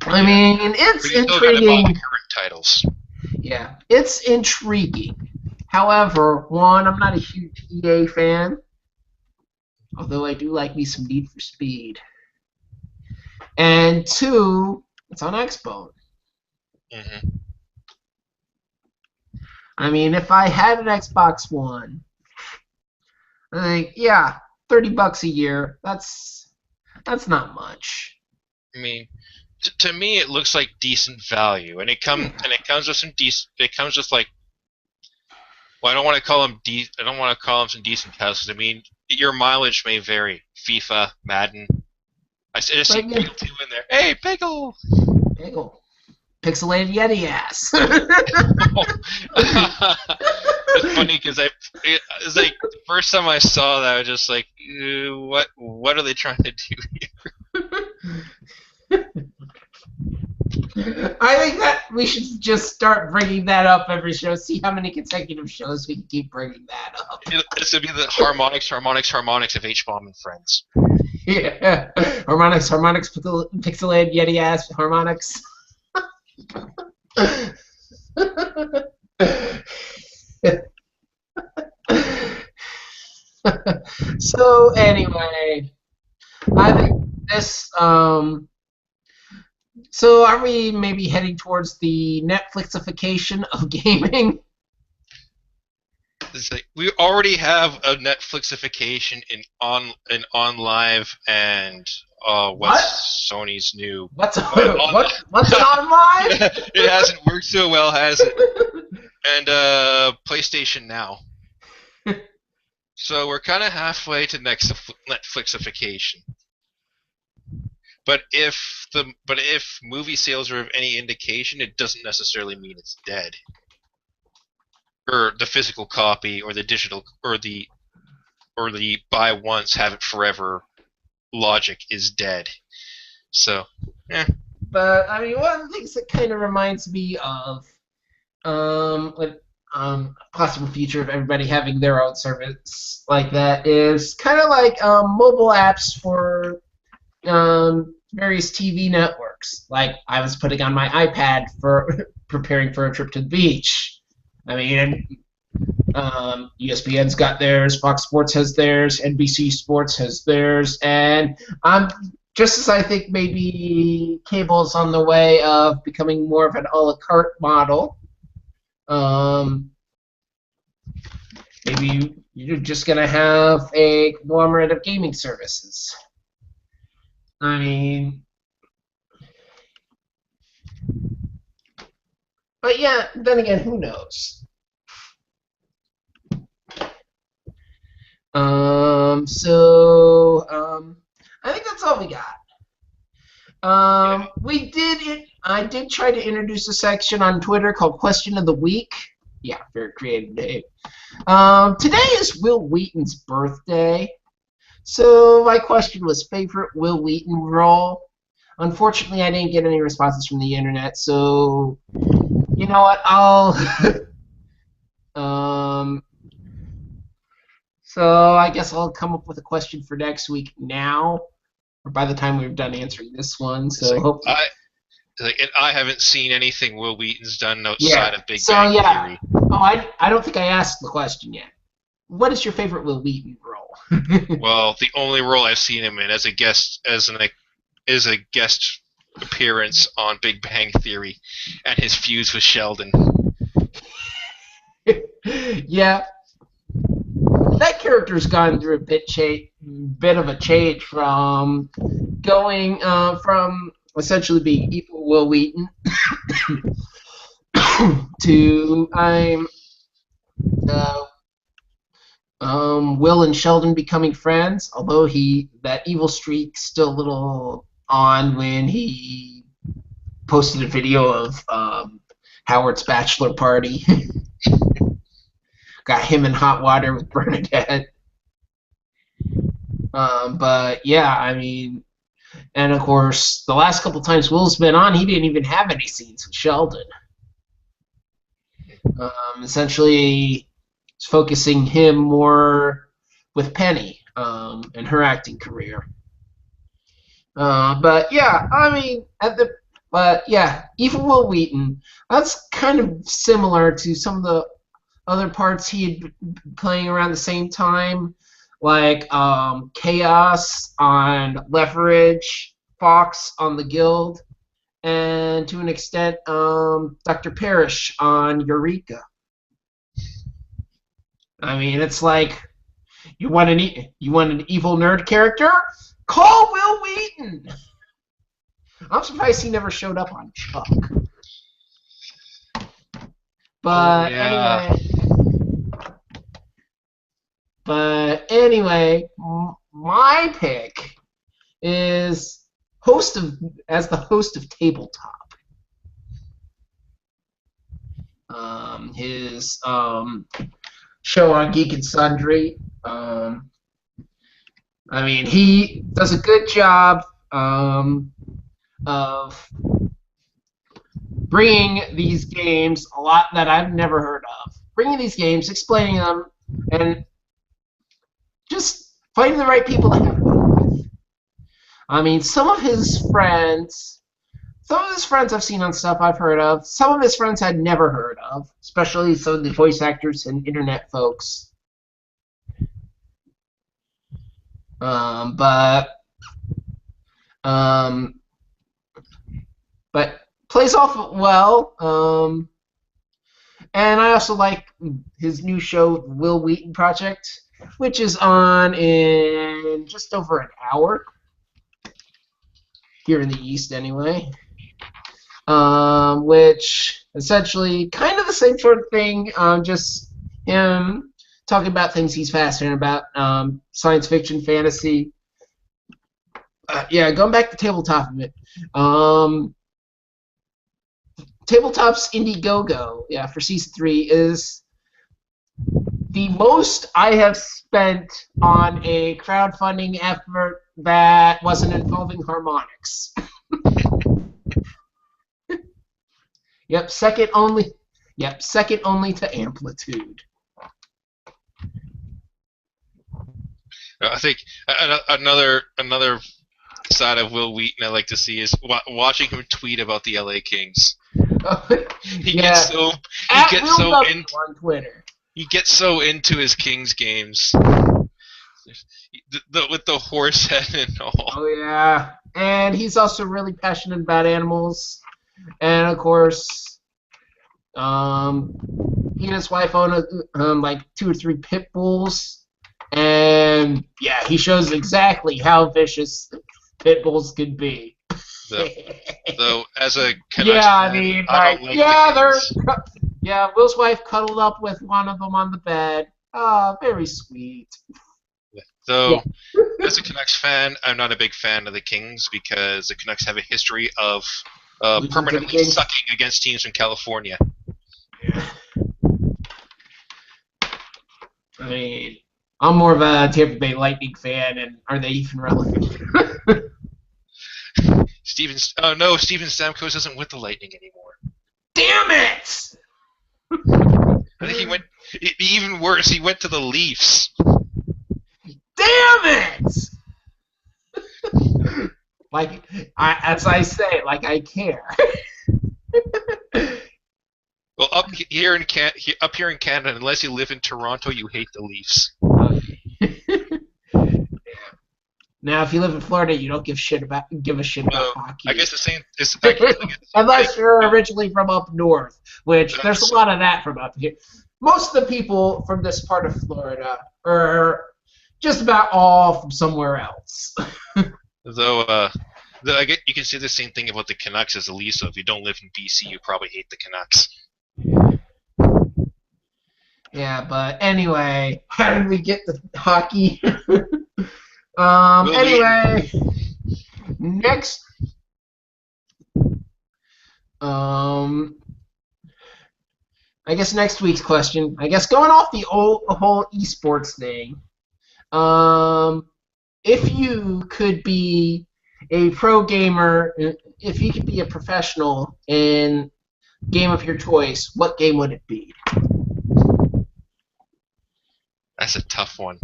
I
Yeah.
mean,
But
it's
you still gotta buy the
intriguing.
current titles.
Yeah, it's intriguing. However, one, I'm not a huge EA fan, although I do like me some Need for Speed. And two, it's on Xbox.
Hmm.
I mean, if I had an Xbox One, I think, yeah, $30 a year. That's not much.
I mean, to me, it looks like decent value, and it comes with some decent. It comes with like, well, I don't want to call them I don't want to call them some decent titles. I mean, your mileage may vary. FIFA, Madden. I just see
But yeah,
Peggle 2 in there. Hey, Peggle!
Peggle. Pixelated Yeti ass.
It's funny because it's like the first time I saw that, I was just like, what are they trying to do
I think that we should just start bringing that up every show. See how many consecutive shows we can keep bringing that up.
here? This would be the harmonics of Hbomb and Friends.
Yeah, harmonics, pixelated Yeti ass harmonics. So anyway, I think this. So are we maybe heading towards the Netflixification of gaming?
It's like we already have a Netflixification in on live and
What?
what's Sony's new
What's
on
what's an online?
it hasn't worked so well, has it? And PlayStation Now. So we're kind of halfway to next Netflixification. But if movie sales are of any indication, it doesn't necessarily mean it's dead. Or the physical copy, or the digital, or the buy once have it forever logic is dead. So, eh.
But I mean, one of the things that kind of reminds me of like possible future of everybody having their own service like that is kind of like mobile apps for various TV networks. Like I was putting on my iPad for preparing for a trip to the beach. I mean, ESPN's got theirs, Fox Sports has theirs, NBC Sports has theirs, and just as I think maybe cable's on the way of becoming more of an a la carte model, um, maybe you're just going to have a conglomerate of gaming services. I mean, but yeah, then again, who knows? I think that's all we got. We did it. I did try to introduce a section on Twitter called Question of the Week. Yeah, very creative name. Today is Will Wheaton's birthday. So my question was favorite Will Wheaton role. Unfortunately, I didn't get any responses from the internet. So you know what? Um, so I guess I'll come up with a question for next week now, or by the time we're done answering this one.
It's
So
like
hopefully,
and I haven't seen anything Will Wheaton's done
yeah.
outside of Big
So
Bang
yeah.
Theory.
Oh, I don't think I asked the question yet. What is your favorite Will Wheaton role?
Well, the only role I've seen him in as a guest is a guest appearance on Big Bang Theory, and his fuse with Sheldon.
Yeah, that character's gone through a bit of a change from going from essentially being evil Will Wheaton to uh, Will and Sheldon becoming friends. Although that evil streak's still a little on when he posted a video of Howard's bachelor party. Got him in hot water with Bernadette. But yeah, I mean, And of course, the last couple times Will's been on, he didn't even have any scenes with Sheldon. Essentially, it's focusing him more with Penny and her acting career. But yeah, I mean, even Will Wheaton, that's kind of similar to some of the other parts he had playing around the same time, like Chaos on Leverage, Fox on The Guild, and to an extent, Dr. Parrish on Eureka. I mean, it's like you want an evil nerd character? Call Will Wheaton. I'm surprised he never showed up on Chuck. But
Yeah.
anyway, my pick is as the host of Tabletop. His show on Geek and Sundry. I mean, he does a good job of bringing these games, a lot that I've never heard of, bringing these games, explaining them, and just finding the right people to have fun with. I mean, some of his friends I've seen on stuff I've heard of. Some of his friends I'd never heard of, especially some of the voice actors and internet folks. But plays off well. And I also like his new show, Will Wheaton Project, which is on in just over an hour here in the East, anyway. Which essentially kind of the same sort of thing, just him talking about things he's fascinated about, science fiction, fantasy. Going back to Tabletop a bit. Tabletop's Indiegogo, for season 3 is the most I have spent on a crowdfunding effort that wasn't involving harmonics. Second only to Amplitude.
I think another side of Will Wheaton I like to see is watching him tweet about the LA Kings. He gets so
on Twitter.
He gets so into his Kings games, with the horse head and all.
Oh yeah, and he's also really passionate about animals, and of course, he and his wife own like 2 or 3 pit bulls, and he shows exactly how vicious pit bulls can be.
So as a Canucks fan, I don't like
Will's wife cuddled up with one of them on the bed. Oh, very sweet.
So, as a Canucks fan, I'm not a big fan of the Kings because the Canucks have a history of permanently sucking against teams from California.
I mean, I'm more of a Tampa Bay Lightning fan, and are they even relevant?
Steven Stamkos isn't with the Lightning anymore.
Damn it!
I think he went even worse. He went to the Leafs.
Damn it! As I say, like I care.
Well, up here in Canada, unless you live in Toronto, you hate the Leafs.
Now, if you live in Florida, you don't give a shit about hockey.
I guess the same.
Unless you're originally from up north, which there's a lot of that from up here. Most of the people from this part of Florida are just about all from somewhere else.
Though I get you can say the same thing about the Canucks as the Leafs. So if you don't live in BC, you probably hate the Canucks.
Yeah, but anyway, how did we get to hockey? Anyway, next, I guess next week's question. I guess going off the whole esports thing. If you could be a pro gamer, if you could be a professional in game of your choice, what game would it be?
That's a tough one.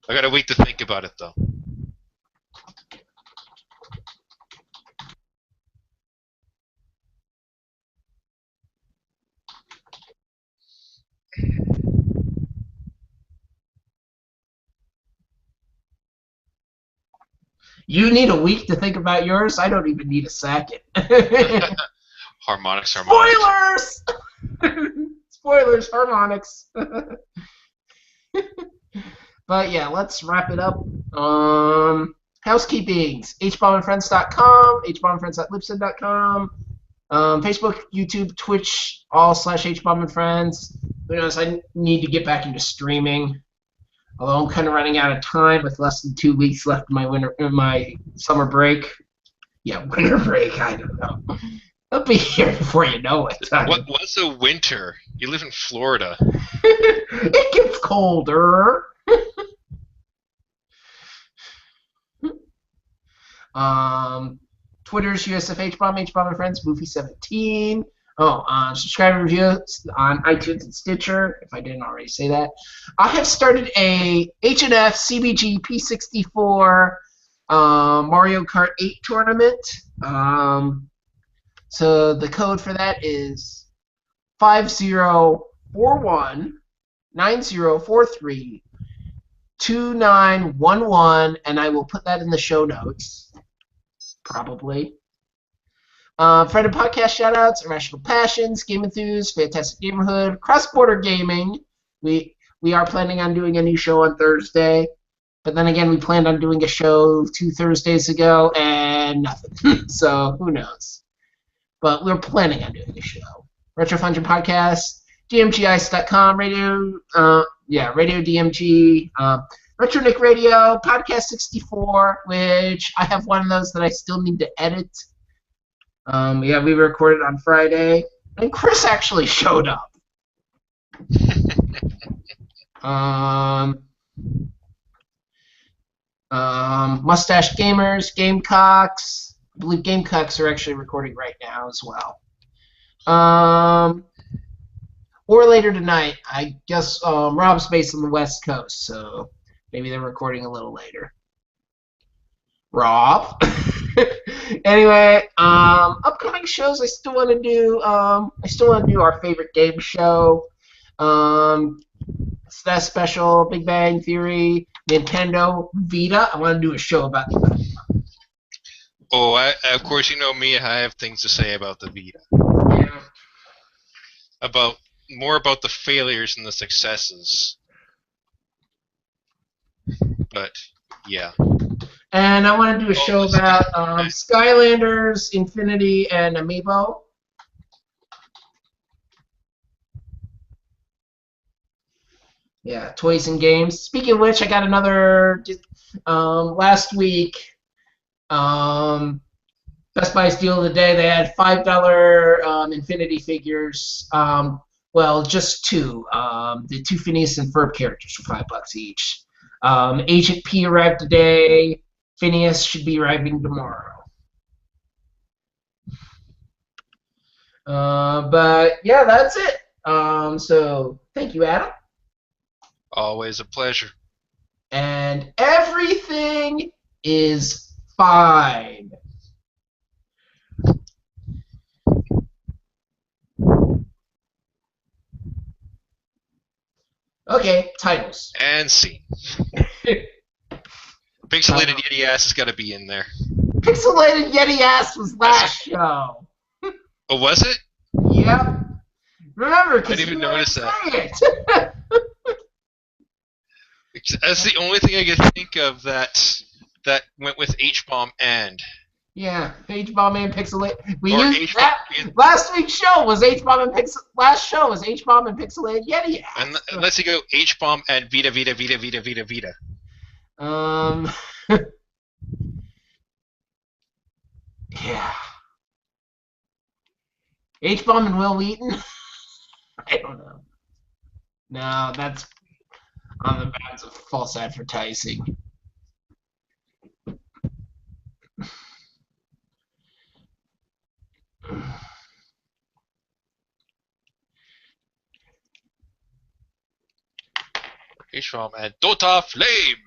I got a week to think about it though.
You need a week to think about yours. I don't even need a second.
Harmonix,
Spoilers! Spoilers, harmonics. But yeah, let's wrap it up. Housekeepings, hbombandfriends.com, hbombandfriends.libsyn.com, Facebook, YouTube, Twitch, all/hbombandfriends. Who knows, I need to get back into streaming. Although I'm kind of running out of time with less than 2 weeks left in my summer break. Yeah, winter break, I don't know. I'll be here before you know it.
What's a winter? You live in Florida.
It gets colder. Twitter's USFHBomb, HBomb and Friends, Boofy17. Subscribe and review on iTunes and Stitcher, if I didn't already say that. I have started a H&F CBG P64 Mario Kart 8 tournament. So the code for that is 504190432911, and I will put that in the show notes, probably. Friend and podcast shoutouts, Irrational Passions, Game Enthuse, Fantastic Gamerhood, Cross Border Gaming. We are planning on doing a new show on Thursday, but then again, we planned on doing a show 2 Thursdays ago and nothing. So who knows? But we're planning on doing a show. Retro Function Podcast, DMGIce.com, Radio DMG, Retro Nick Radio, Podcast 64, which I have one of those that I still need to edit. We recorded on Friday, and Chris actually showed up. Mustache Gamers, Gamecocks. I believe Gamecocks are actually recording right now as well. Or later tonight. I guess Rob's based on the West Coast, so maybe they're recording a little later. Rob. Anyway, upcoming shows I still want to do. Our favorite game show. SNES Special, Big Bang Theory, Nintendo, Vita. I want to do a show about Vita.
Oh, of course, you know me. I have things to say about the Vita.
Yeah.
More about the failures and the successes. But yeah.
And I want to do a show about Skylanders, Infinity, and Amiibo. Yeah, toys and games. Speaking of which, I got another last week. Best Buy's deal of the day. They had $5 Infinity figures. Just two. The two Phineas and Ferb characters for $5 each. Agent P arrived today. Phineas should be arriving tomorrow. But yeah, that's it. So thank you, Adam.
Always a pleasure.
And everything is fine. Okay, titles.
And scene. Pixelated Yeti ass has got to be in there.
Pixelated Yeti ass was last show.
Oh, was it?
Yep. Remember, because
I didn't even notice
that.
That's the only thing I can think of that went with Hbomb and.
Yeah, Hbomb and Pixelated. We
or
used that. Last week's show was Hbomb and Last show was Hbomb and Pixelated Yeti ass.
Unless you go Hbomb and Vita, Vita, Vita, Vita, Vita, Vita.
Yeah. Hbomb and Will Wheaton? I don't know. No, that's on the bounds of false advertising.
Hbomb and Dota Flame.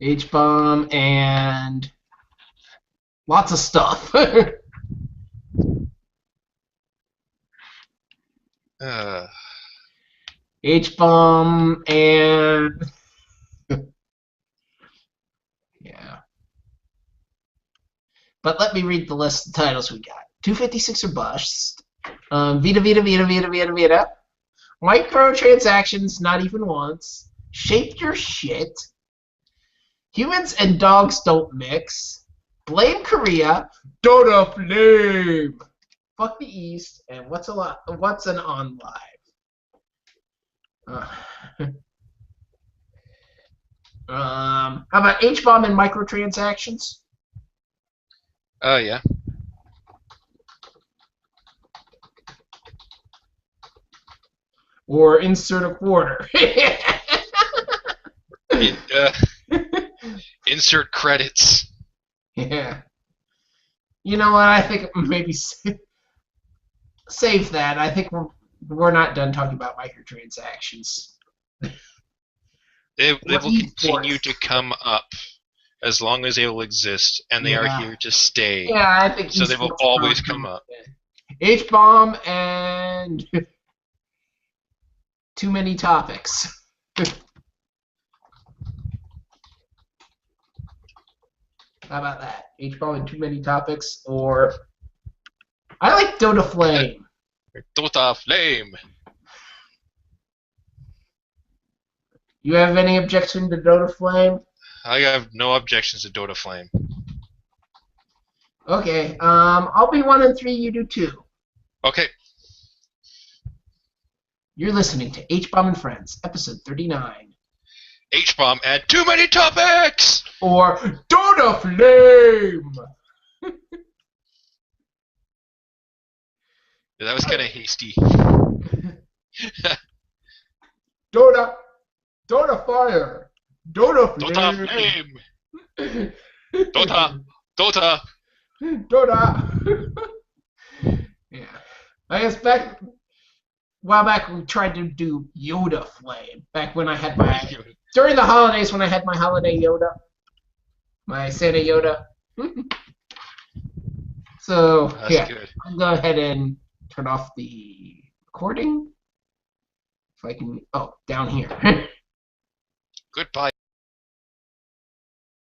Hbomb and lots of stuff. Hbomb and yeah. But let me read the list of titles we got. 256 or bust. Vita, Vita, Vita, Vita, Vita, Vita. Microtransactions, not even once. Shape your shit. Humans and dogs don't mix. Blame Korea. Dota Flame. Fuck the East. And what's an on live? How about Hbomb and microtransactions?
Oh, yeah.
Or insert a quarter.
Insert credits.
Yeah. You know what? I think maybe save that. I think we're not done talking about microtransactions.
They will continue to come up as long as they will exist, and they are here to stay.
Yeah, I think
so. They will always come up.
Hbomb and too many topics. How about that? Hbomb and too many topics, or I like Dota Flame.
Dota Flame.
You have any objection to Dota Flame?
I have no objections to Dota Flame.
Okay, I'll be 1 and 3. You do 2.
Okay.
You're listening to Hbomb and Friends, episode 39.
Hbomb and too many topics,
or Dota Flame.
Yeah, that was kind of hasty.
Dota Fire. Dota Flame.
Dota Flame. Dota.
Yeah. I guess back we tried to do Yoda Flame. Back when I had during the holidays when I had my holiday Yoda. My Santa Yoda. So,
that's good.
I'll go ahead and turn off the recording. If I can. Oh, down here.
Goodbye.